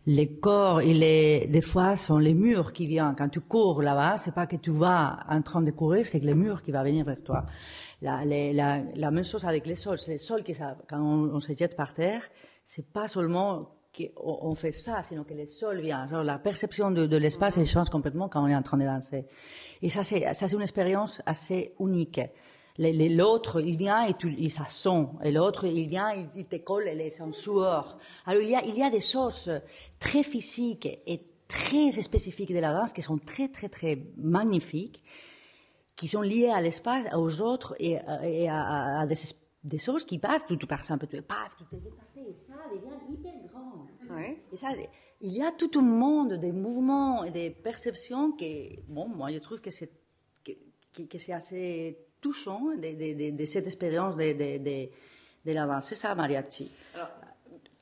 les corps des fois, sont les murs qui viennent. Quand tu cours là-bas, c'est pas que tu vas en train de courir, c'est que les murs qui vont venir vers toi. La même chose avec les sols. C'est les sols quand on se jette par terre, c'est pas seulement qu'on fait ça, sinon que les sols viennent. Genre, la perception de l'espace, elle change complètement quand on est en train de danser. Et ça, c'est une expérience assez unique. L'autre, il vient et ça sent. Et l'autre, il vient, il te colle, elle est en sueur. Alors, il y a des choses très physiques et très spécifiques de la danse qui sont très, très, très magnifiques, qui sont liées à l'espace, aux autres et à des choses qui passent. Par exemple, tu t'es départé et ça devient hyper grand. Ouais. Et ça, il y a tout un monde des mouvements et des perceptions que, bon, moi, je trouve que c'est assez touchant de cette expérience de la danse. C'est ça, mariachi. Alors,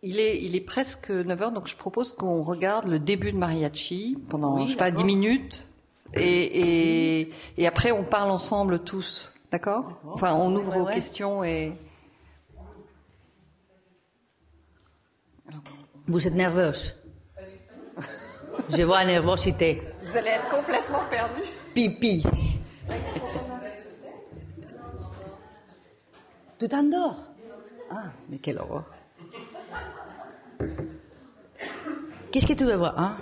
il est presque 9 heures, donc je propose qu'on regarde le début de mariachi pendant, Oui, je sais pas, 10 minutes. Et après, on parle ensemble tous. D'accord? Enfin, on ouvre aux questions et... Vous êtes nerveuse? Je vois la nervosité. Vous allez être complètement perdu. Pipi. Tu t'endors? Ah, mais quelle horreur. Qu'est-ce que tu veux voir, hein?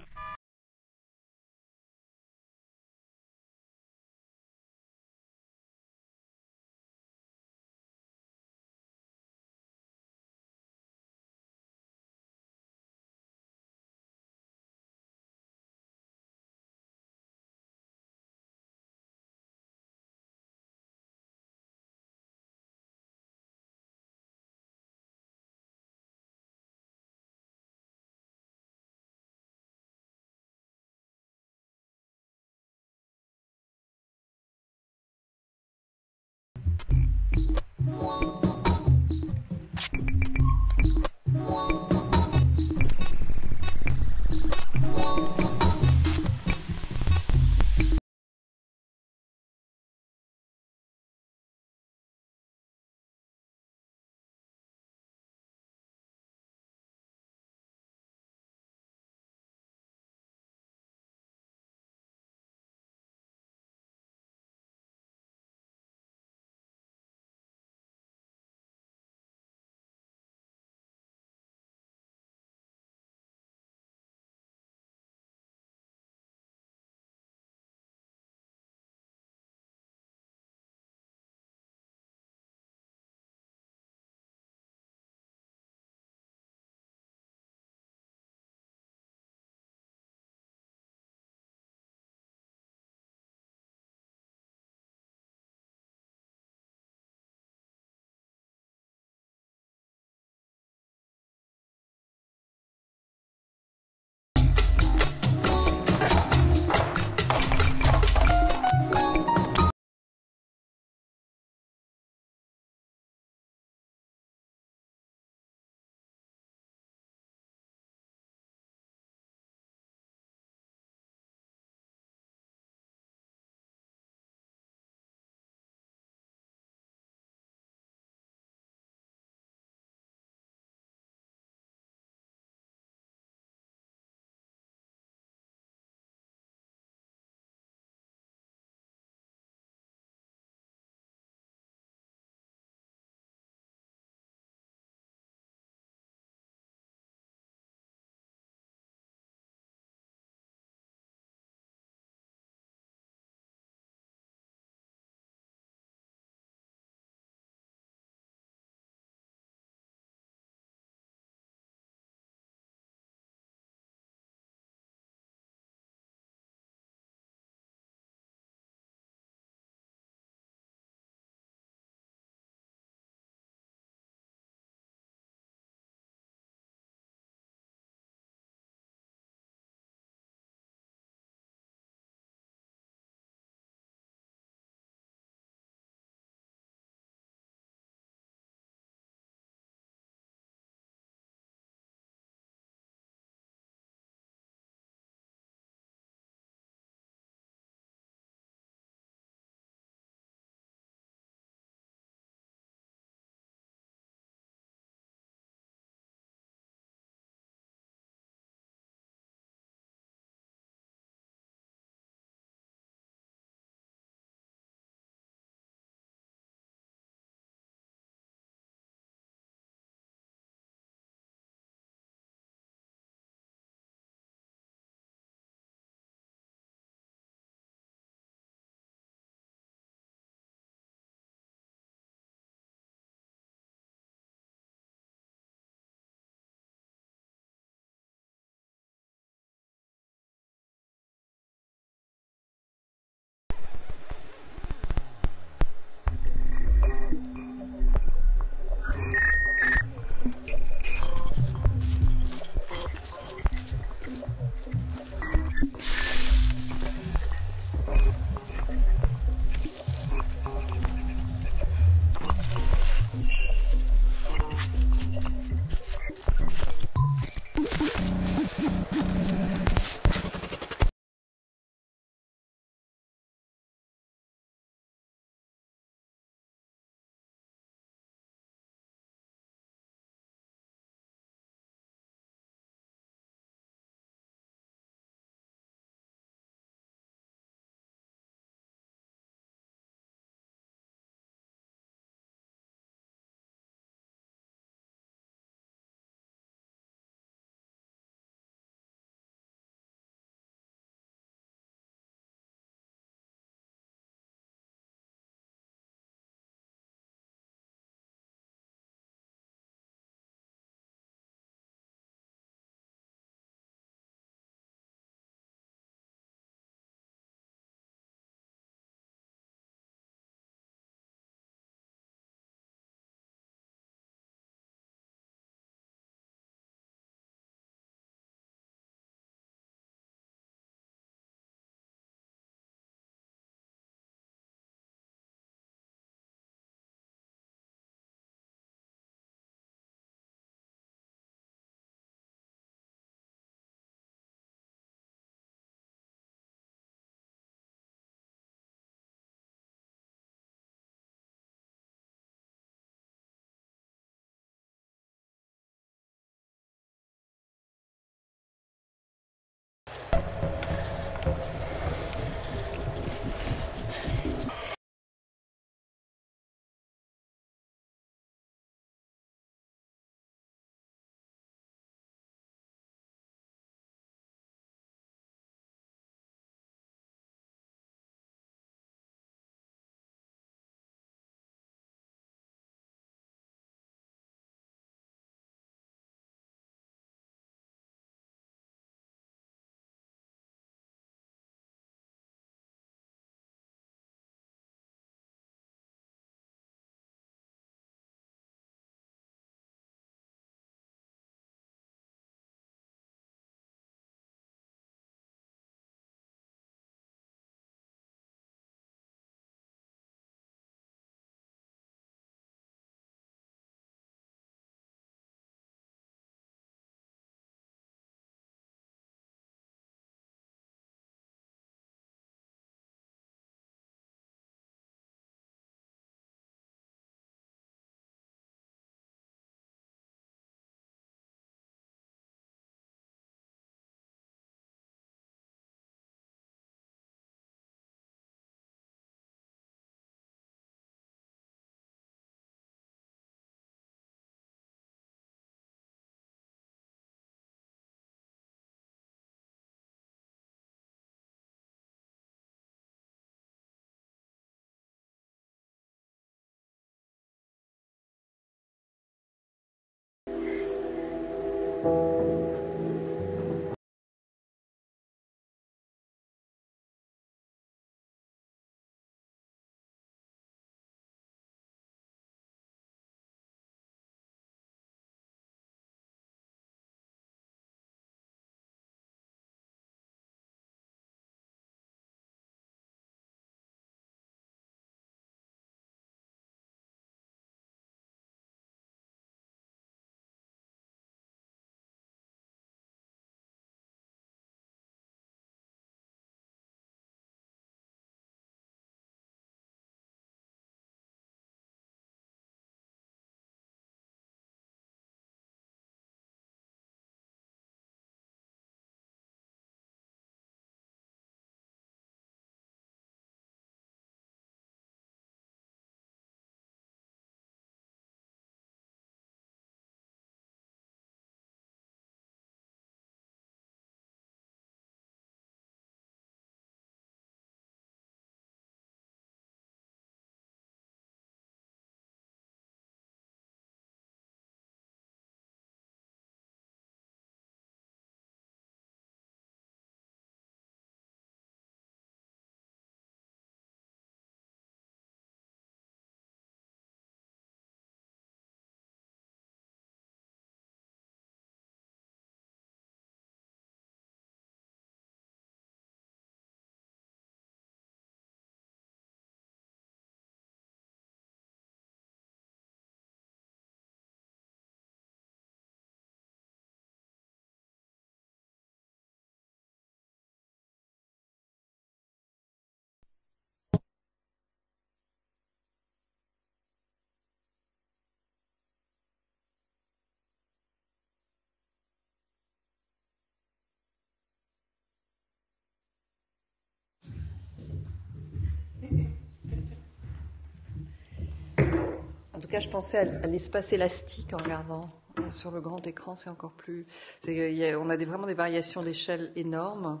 En tout cas, je pensais à l'espace élastique en regardant sur le grand écran, c'est encore plus. On a vraiment des variations d'échelle énormes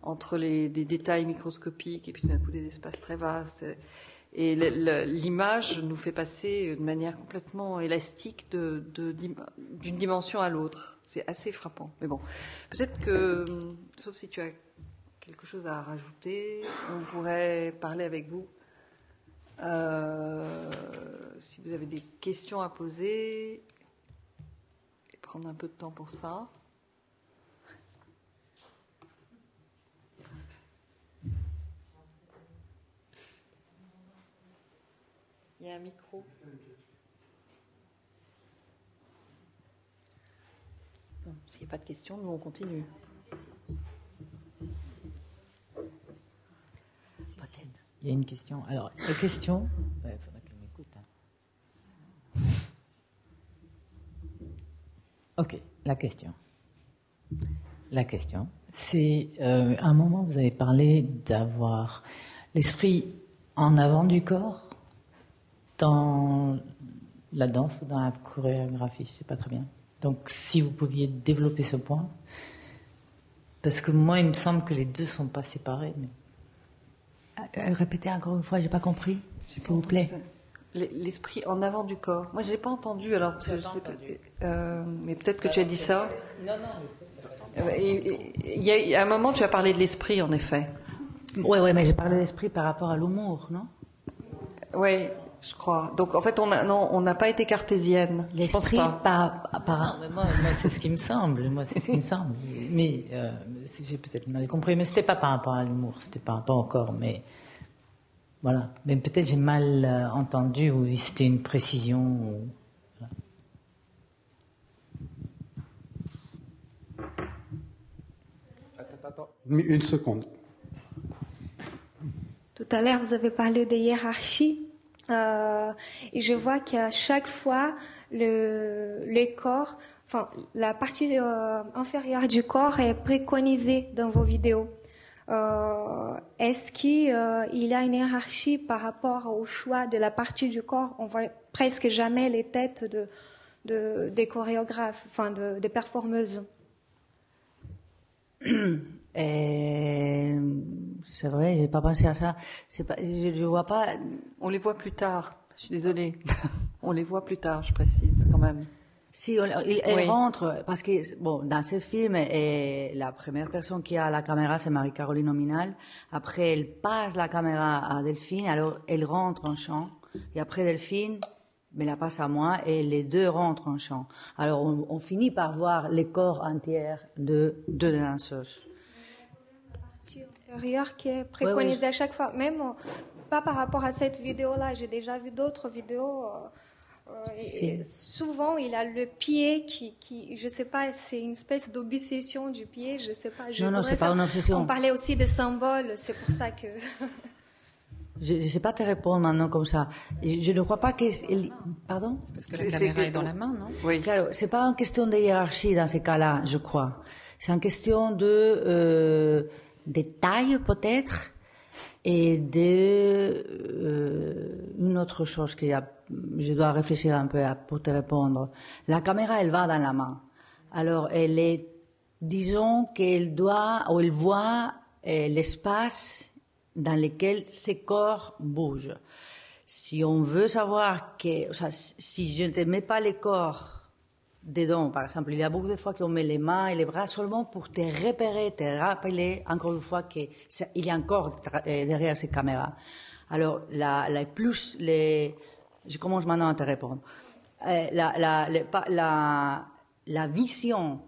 entre des détails microscopiques et puis d'un coup des espaces très vastes. Et l'image nous fait passer de manière complètement élastique d'une dimension à l'autre. C'est assez frappant. Mais bon, peut-être que, sauf si tu as quelque chose à rajouter, on pourrait parler avec vous. Si vous avez des questions à poser, et prendre un peu de temps pour ça. Il y a un micro. Bon, s'il n'y a pas de questions, nous on continue. Il y a une question. Alors, la question... Il faudra qu'elle m'écoute. Ok, la question. La question, c'est... à un moment, vous avez parlé d'avoir l'esprit en avant du corps dans la danse ou dans la chorégraphie, je ne sais pas très bien. Donc, si vous pouviez développer ce point, parce que moi, il me semble que les deux ne sont pas séparés, mais... Répétez encore une fois, j'ai pas compris, s'il vous plaît. L'esprit en avant du corps. Moi, j'ai pas entendu. Alors, je sais pas. Mais peut-être que tu as dit ça. Non. Il y a un moment, tu as parlé de l'esprit, en effet. Oui, mais j'ai parlé d'esprit par rapport à l'humour, non? Oui, je crois. Donc, en fait, on n'a pas été cartésienne. L'esprit, je pense pas. Non, mais moi, c'est ce qui me semble. Mais j'ai peut-être mal compris. Mais c'était pas par rapport à l'humour, c'était par rapport au corps. Mais voilà. Mais peut-être j'ai mal entendu ou c'était une précision. Voilà. Attends. Une seconde. Tout à l'heure, vous avez parlé de hiérarchie. Et je vois qu'à chaque fois, le corps, enfin, la partie inférieure du corps est préconisée dans vos vidéos. Est-ce qu'il y a une hiérarchie par rapport au choix de la partie du corps? On voit presque jamais les têtes des chorégraphes, enfin des performeuses. C'est vrai, j'ai pas pensé à ça. Je vois pas. On les voit plus tard. Je suis désolée. On les voit plus tard, je précise quand même. Si, elle rentre, parce que, bon, dans ce film, la première personne qui a la caméra, c'est Marie-Caroline Nominal. Après, elle passe la caméra à Delphine, alors elle rentre en chant. Et après, Delphine me la passe à moi, et les deux rentrent en chant. Alors, on finit par voir les corps entiers de deux danseuses. La partie inférieure qui est préconisée à chaque fois, même pas par rapport à cette vidéo-là. J'ai déjà vu d'autres vidéos. Souvent, il a le pied qui je sais pas, c'est une espèce d'obsession du pied, je sais pas. Non, c'est pas une obsession. On parlait aussi de symboles, c'est pour ça que. Je ne sais pas te répondre maintenant comme ça. Je ne crois pas que. Pardon? C'est parce que la caméra est dans la main, non? Oui. Claro, c'est pas une question de hiérarchie dans ces cas-là, je crois. C'est une question de taille peut-être et une autre chose que je dois réfléchir un peu pour te répondre. La caméra, elle va dans la main. Alors, disons qu'elle doit, ou elle voit l'espace dans lequel ces corps bougent. Si on veut savoir si je ne mets pas les corps dedans, par exemple, il y a beaucoup de fois qu'on met les mains et les bras seulement pour te repérer, te rappeler encore une fois qu'il y a un corps derrière ces caméras. Alors, je commence maintenant à te répondre. La vision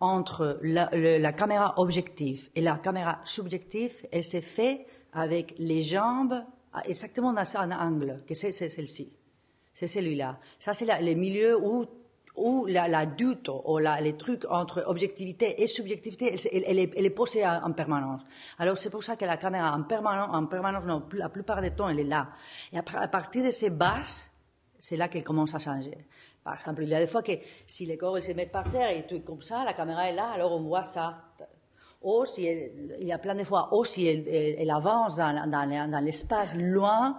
entre la caméra objective et la caméra subjective, elle s'est faite avec les jambes exactement dans un angle, que c'est celle-ci. C'est celui-là. Ça, c'est le milieu où la doute ou les trucs entre objectivité et subjectivité, elle est posée en permanence. Alors, c'est pour ça que la caméra en permanence, non, la plupart du temps, elle est là. Et après, à partir de ces bases, c'est là qu'elle commence à changer. Par exemple, il y a des fois que si les corps ils se mettent par terre et tout comme ça, la caméra est là, alors on voit ça. Ou il y a plein de fois, ou si elle avance dans l'espace loin,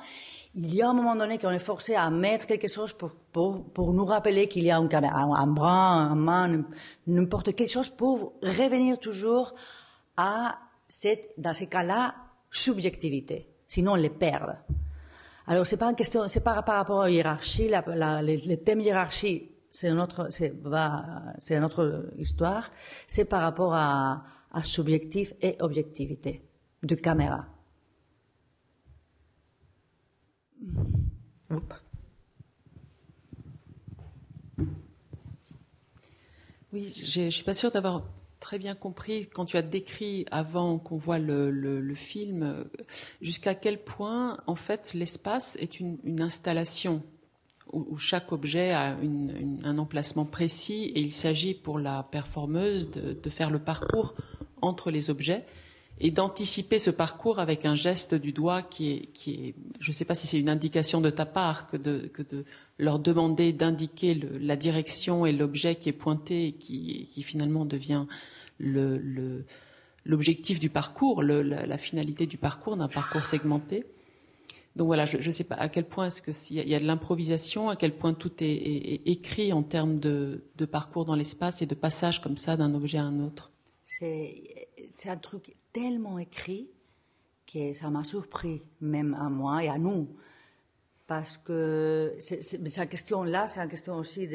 il y a un moment donné qu'on est forcé à mettre quelque chose pour nous rappeler qu'il y a une caméra, un bras, une main, n'importe quelle chose pour revenir toujours à dans ces cas-là, subjectivité. Sinon, on les perd. Alors, c'est pas une question, c'est pas par rapport à la hiérarchie, les thèmes hiérarchie, c'est une autre histoire. C'est par rapport à subjectif et objectivité de caméra. Oui, je suis pas sûre d'avoir très bien compris quand tu as décrit avant qu'on voit le film jusqu'à quel point en fait l'espace est une installation où chaque objet a un emplacement précis et il s'agit pour la performeuse de faire le parcours entre les objets et d'anticiper ce parcours avec un geste du doigt qui est je ne sais pas si c'est une indication de ta part que de leur demander d'indiquer la direction et l'objet qui est pointé et qui finalement devient l'objectif du parcours, la finalité du parcours, d'un parcours segmenté. Donc voilà, je ne sais pas à quel point est-ce qu'il y a de l'improvisation, à quel point tout est écrit en termes de parcours dans l'espace et de passage comme ça d'un objet à un autre. C'est un truc tellement écrit que ça m'a surpris, même à moi et à nous. Parce que cette question-là, c'est une question aussi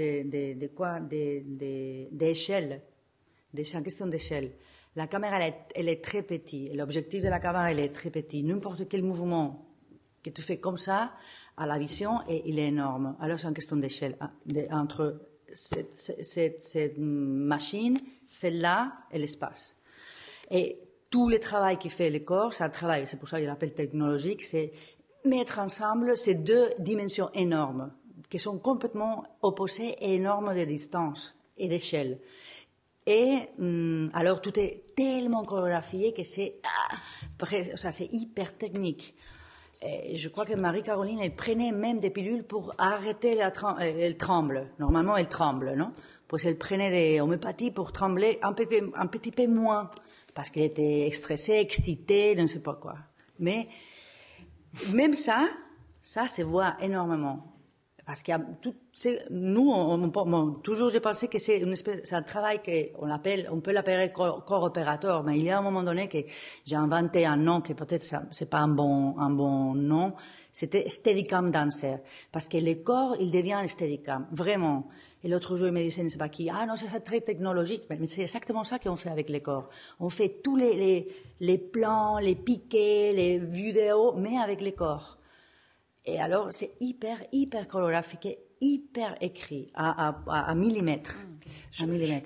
d'échelle. C'est une question d'échelle. La caméra, elle est très petite. L'objectif de la caméra, elle est très petit. N'importe quel mouvement que tu fais comme ça, à la vision, il est énorme. Alors, c'est une question d'échelle entre cette machine, celle-là et l'espace. Et tout le travail qui fait le corps, c'est un travail, c'est pour ça qu'il l'appelle technologique, c'est mettre ensemble ces deux dimensions énormes, qui sont complètement opposées et énormes de distance et d'échelle. Et alors tout est tellement chorégraphié que c'est hyper technique. Et je crois que Marie-Caroline, elle prenait même des pilules pour arrêter elle tremble. Normalement, elle tremble, non? Puis elle prenait des homéopathies pour trembler un petit peu moins, parce qu'elle était stressée, excitée, je ne sais pas quoi. Mais même ça se voit énormément. Parce qu'il y a toujours j'ai pensé que c'est un travail on peut l'appeler corps opérateur, mais il y a un moment donné que j'ai inventé un nom que peut-être c'est pas un bon nom. C'était Steadicam Dancer. Parce que le corps, il devient un Steadicam. Vraiment. Et l'autre jour, il me disait, ne sais pas qui, ah non, c'est très technologique. Mais c'est exactement ça qu'on fait avec les corps. On fait tous les plans, les piquets, les vidéos, mais avec les corps. Et alors, c'est hyper chorégraphique, hyper écrit, à millimètres. Je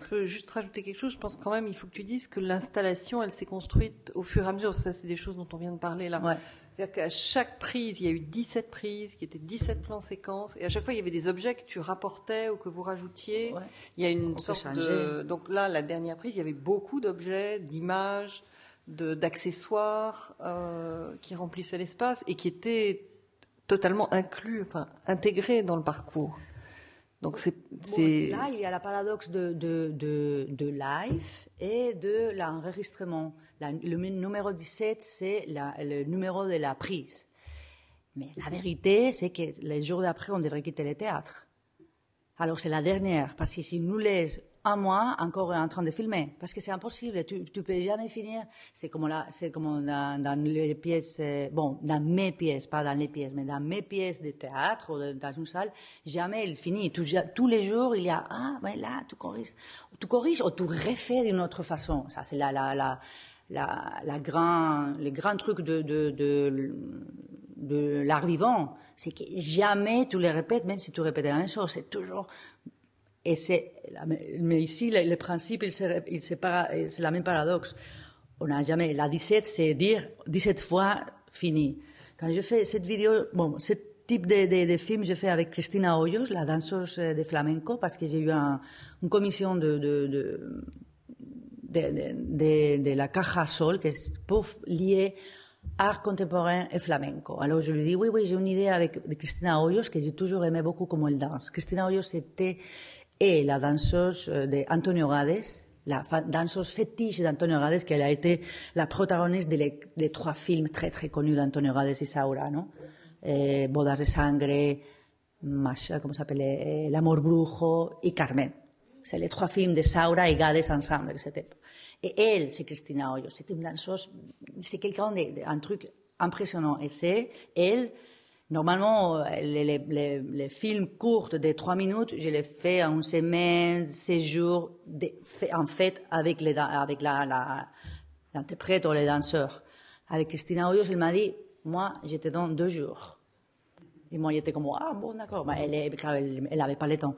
peux juste rajouter quelque chose. Je pense quand même, il faut que tu dises que l'installation, elle s'est construite au fur et à mesure. Ça, c'est des choses dont on vient de parler là. Ouais. C'est-à-dire qu'à chaque prise, il y a eu 17 prises, qui étaient 17 plans séquences. Et à chaque fois, il y avait des objets que tu rapportais ou que vous rajoutiez. Ouais. Il y a une sorte de... Donc là, la dernière prise, il y avait beaucoup d'objets, d'images, d'accessoires qui remplissaient l'espace et qui étaient totalement inclus, enfin intégrés dans le parcours. Donc là, il y a la paradoxe de live et de l'enregistrement. Le numéro 17, c'est le numéro de la prise. Mais la vérité, c'est que les jours d'après, on devrait quitter le théâtre. Alors c'est la dernière, parce que si on nous laisse un mois encore en train de filmer, parce que c'est impossible, tu peux jamais finir. C'est comme dans les pièces, dans mes pièces, pas dans les pièces, mais dans mes pièces de théâtre ou dans une salle, jamais il finit. Tous les jours, il y a mais là tu corriges ou tu refais d'une autre façon. Ça c'est le grand truc de l'art vivant, c'est que jamais tu les répètes, même si tu répètes la même chose, c'est toujours. Mais ici, le principe, c'est la même paradoxe. On n'a jamais, la 17, c'est dire 17 fois fini. Quand je fais cette vidéo, ce type de film, je fais avec Cristina Hoyos, la danseuse de flamenco, parce que j'ai eu une commission de la Caja Sol, qui est pour lier art contemporain et flamenco. Alors je lui dis, oui, j'ai une idée de Cristina Hoyos, que j'ai toujours aimé beaucoup comment elle danse. Cristina Hoyos est la danseuse d'Antonio Gades, la danseuse fétiche d'Antonio Gades, qu'elle a été la protagoniste des 3 films très très connus d'Antonio Gades et Saura, ¿no? Bodas de sangre, Masha, ¿cómo s'appelle? L'amor brujo et Carmen. C'est les 3 films de Saura et Gades ensemble, etc. Et elle, c'est Cristina Hoyos. C'est une danseuse, c'est quelqu'un d'un truc impressionnant. Et c'est elle. Normalement, les films courts de 3 minutes, je les fais en une semaine, 16 jours, en fait, avec l'interprète ou les danseurs. Avec Cristina Hoyos, elle m'a dit, moi, je te donne 2 jours. Et moi, j'étais comme, bon, d'accord. Elle avait pas le temps.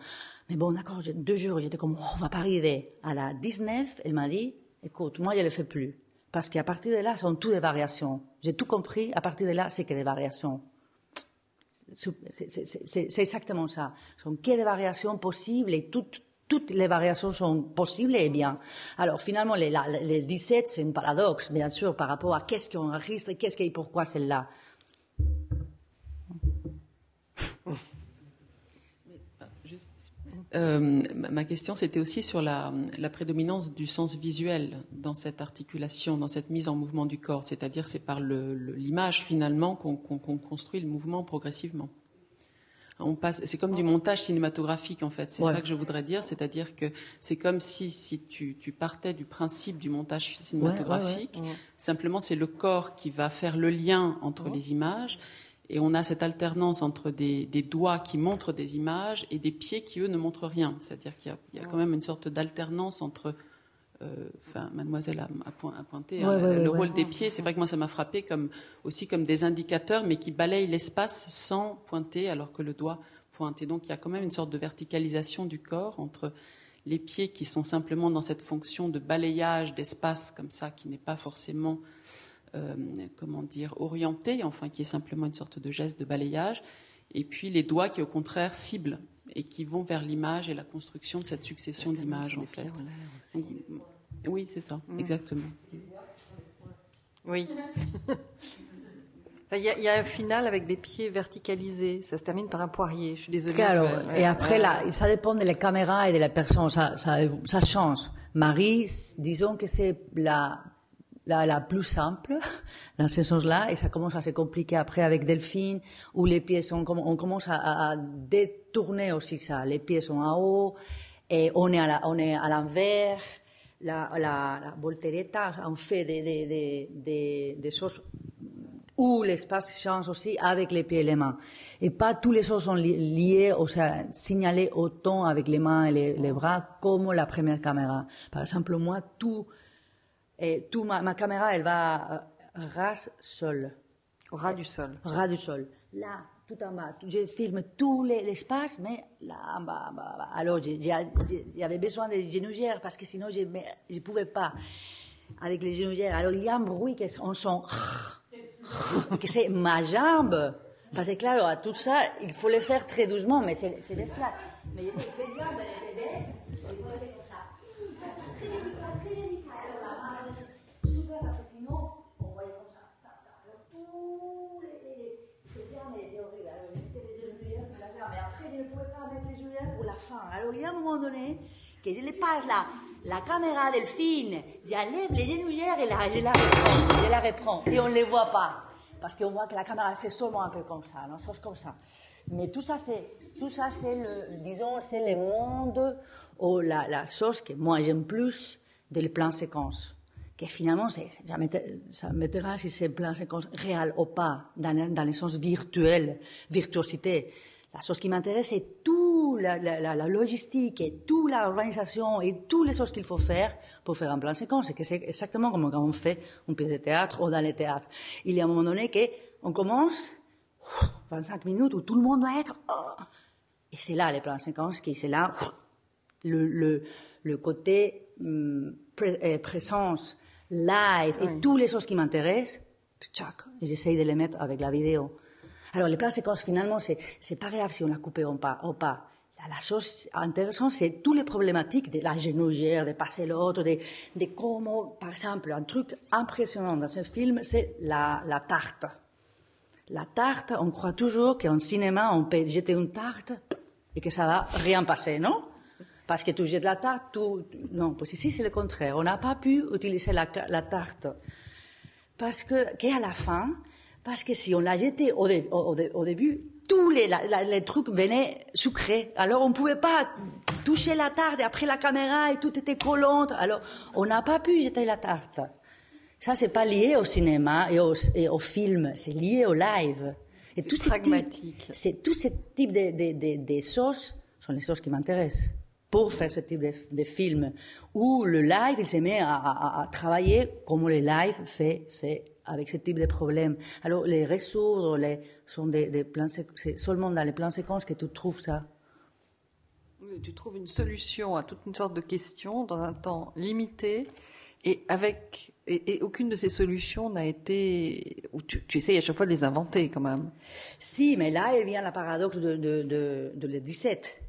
Mais bon, d'accord, 2 jours, j'étais comme, on va pas arriver. À la 19, elle m'a dit, écoute, moi, je le fais plus. Parce qu'à partir de là, ce sont toutes des variations. J'ai tout compris, à partir de là, c'est que des variations. C'est exactement ça. Ce sont que des variations possibles et toutes les variations sont possibles et bien. Alors finalement, les 17, c'est un paradoxe, bien sûr, par rapport à qu'est-ce qu'on enregistre et pourquoi celle-là. Ma question, c'était aussi sur la prédominance du sens visuel dans cette articulation, dans cette mise en mouvement du corps. C'est-à-dire, c'est par l'image, finalement, qu'on construit le mouvement progressivement. C'est comme du montage cinématographique, en fait. C'est ça que je voudrais dire. C'est-à-dire que c'est comme si tu partais du principe du montage cinématographique. Simplement, c'est le corps qui va faire le lien entre les images. Et on a cette alternance entre des doigts qui montrent des images et des pieds qui, eux, ne montrent rien. C'est-à-dire qu'il y a quand même une sorte d'alternance entre... Mademoiselle a pointé le rôle des pieds. C'est vrai que moi, ça m'a frappé aussi comme des indicateurs, mais qui balayent l'espace sans pointer, alors que le doigt pointe. Et donc, il y a quand même une sorte de verticalisation du corps entre les pieds qui sont simplement dans cette fonction de balayage d'espace comme ça, qui n'est pas forcément... orienté, enfin qui est simplement une sorte de geste de balayage, et puis les doigts qui au contraire ciblent et qui vont vers l'image et la construction de cette succession d'images en fait. Donc, oui, c'est ça, exactement. Oui. Il y a un final avec des pieds verticalisés. Ça se termine par un poirier. Je suis désolée. Et après, ça dépend de la caméra et de la personne. Ça change. Marie, disons que c'est la plus simple dans ce sens-là, et ça commence à se compliquer après avec Delphine, où les pieds on commence à détourner aussi ça. Les pieds sont en haut, et on est à l'envers. La voltereta, on fait des choses où l'espace change aussi avec les pieds et les mains. Et pas tous les choses sont liés, ou sea, signalés autant avec les mains et les bras comme la première caméra. Par exemple, moi, ma caméra, elle va ras sol. Au ras du sol. Ras du sol. Là, tout en bas, je filme tout l'espace, mais là, en bas. Alors, j'avais besoin des genouillères parce que sinon, je ne pouvais pas avec les genouillères. Alors, il y a un bruit qu'on sent, que c'est ma jambe. Parce que, claro, tout ça, il faut le faire très doucement, mais c'est bestial. Mais cette jambe, elle est belle, il faut le faire comme ça. Très délicat. Alors, la main, super, parce que sinon, on voyait comme ça. Alors, tout cette jambe, elle était horrible. Alors, je mettais les genouillères pour la jambe, mais après, je ne pouvais pas mettre les genouillères pour la fin. Alors, il y a un moment donné, que je les passe là, la caméra Delphine, j'enlève les genouillères et là, je la reprends, et on ne les voit pas. Parce qu'on voit que la caméra fait seulement un peu comme ça, non, chose comme ça. Mais tout ça, c'est le monde ou la chose que moi j'aime plus des plans séquences. Que finalement, ça m'intéresse si c'est plan séquence réel ou pas, dans le sens virtuel, virtuosité. La chose qui m'intéresse, c'est toute la logistique et toute l'organisation et toutes les choses qu'il faut faire pour faire un plan séquence. C'est exactement comme quand on fait une pièce de théâtre ou dans le théâtre. Il y a un moment donné qu'on commence, 25 minutes où tout le monde doit être... Et c'est là les plans séquences, c'est là le côté présence, live et toutes les choses qui m'intéressent, et j'essaye de les mettre avec la vidéo. Alors, les plans séquences, finalement, c'est pas grave si on l'a coupé ou pas. La chose intéressante, c'est toutes les problématiques de la genouillère, de passer l'autre, de comment, par exemple, un truc impressionnant dans ce film, c'est la tarte. La tarte, on croit toujours qu'en cinéma, on peut jeter une tarte et que ça va rien passer, non? Parce que tu jettes la tarte, non, parce que ici, c'est le contraire. On n'a pas pu utiliser la tarte. Parce qu'à la fin, parce que si on l'a jeté au début, tous les trucs venaient sucrés. Alors, on ne pouvait pas toucher la tarte et après la caméra et tout était collante. Alors, on n'a pas pu jeter la tarte. Ça, c'est pas lié au cinéma et au film. C'est lié au live. Et c'est pragmatique. Tous ces types de sauces sont les sauces qui m'intéressent pour faire ce type de film. Où le live, il se met à travailler comme le live fait, c'est avec ce type de problèmes. Alors, les résoudre, sont des plans séquences, c'est seulement dans les plans séquences que tu trouves ça. Oui, tu trouves une solution à toute une sorte de questions dans un temps limité et aucune de ces solutions n'a été, ou tu essayes à chaque fois de les inventer quand même. Si, mais là, il vient le paradoxe de le 17.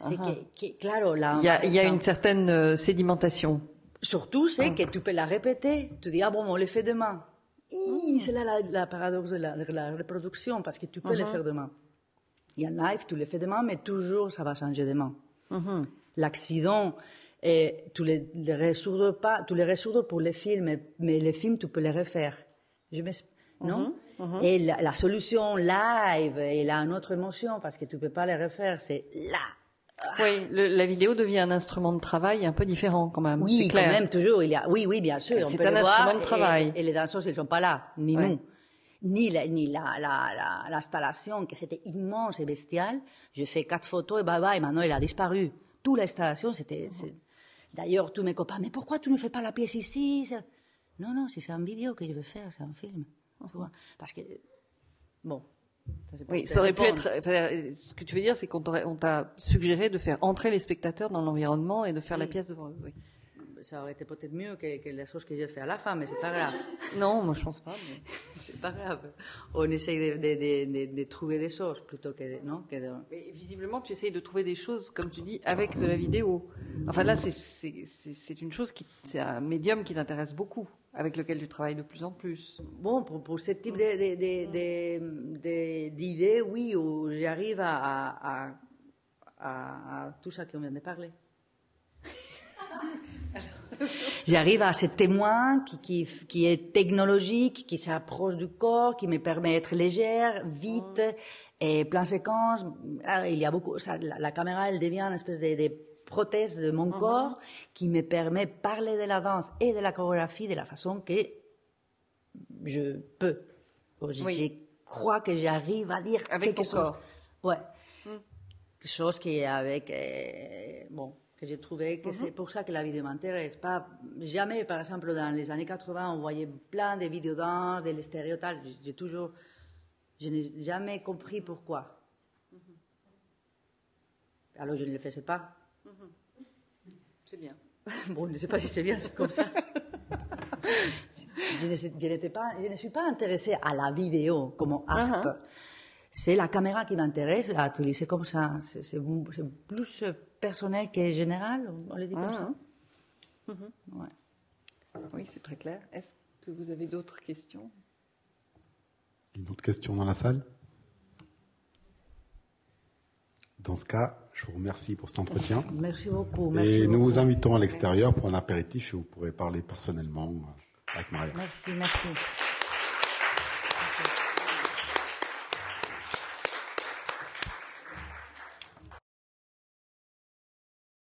C'est claro, là. Il y a une certaine sédimentation. Surtout, c'est que tu peux la répéter. Tu dis, bon, on le fait demain. C'est là la paradoxe de la reproduction, parce que tu peux le faire demain. Il y a un live, tu le fais demain, mais toujours, ça va changer demain. L'accident, tu les résoudre pas, tu les résoudre pour les films, mais les films, tu peux les refaire. Non? Et la solution live, elle a une autre émotion, parce que tu peux pas les refaire, c'est là. Oui, la vidéo devient un instrument de travail un peu différent quand même. Oui, c'est clair. quand même, toujours. Oui, bien sûr. C'est un instrument de travail. Et les danseurs, ils ne sont pas là, ni nous. Ni l'installation, que c'était immense et bestial. J'ai fait 4 photos et bye, maintenant il a disparu. Toute l'installation, D'ailleurs, tous mes copains, mais pourquoi tu ne fais pas la pièce ici? Non, si c'est une vidéo que je veux faire, c'est un film. Parce que, bon... Oui, ça aurait pu être. Ce que tu veux dire, c'est qu'on t'a suggéré de faire entrer les spectateurs dans l'environnement et de faire la pièce devant eux. Oui. Ça aurait été peut-être mieux que les choses que j'ai fait à la fin, mais c'est pas grave. Non, moi je pense pas. Mais... c'est pas grave. On essaye de trouver des choses plutôt que non. Mais visiblement, tu essayes de trouver des choses, comme tu dis, avec de la vidéo. Enfin là, c'est une chose c'est un médium qui t'intéresse beaucoup, avec lequel tu travailles de plus en plus. Bon, pour ce type d'idées, oui, où j'arrive à tout ça qu'on vient de parler. J'arrive à ce témoin qui est technologique, qui s'approche du corps, qui me permet d'être légère, vite, et plein séquence. Il y a beaucoup, la caméra, elle devient une espèce de prothèse de mon corps qui me permet de parler de la danse et de la chorégraphie de la façon que je peux. Je crois que j'arrive à dire avec quelque ton chose. corps. Ouais. Quelque chose qui est avec, que j'ai trouvé que c'est pour ça que la vidéo m'intéresse. Pas, jamais, par exemple, dans les années 80, on voyait plein de vidéos danse, de stéréotypes. Je n'ai jamais compris pourquoi. Alors je ne le faisais pas. C'est bien. Bon, je ne sais pas si c'est bien, c'est comme ça. Je ne suis pas intéressée à la vidéo comme acte. C'est la caméra qui m'intéresse, à utiliser comme ça. C'est plus personnel que général, on le dit comme ça. Ouais. Oui, c'est très clair. Est-ce que vous avez d'autres questions? Une autre question dans la salle? Dans ce cas, je vous remercie pour cet entretien. Merci beaucoup. Et nous vous invitons à l'extérieur pour un apéritif et vous pourrez parler personnellement avec Maria. Merci.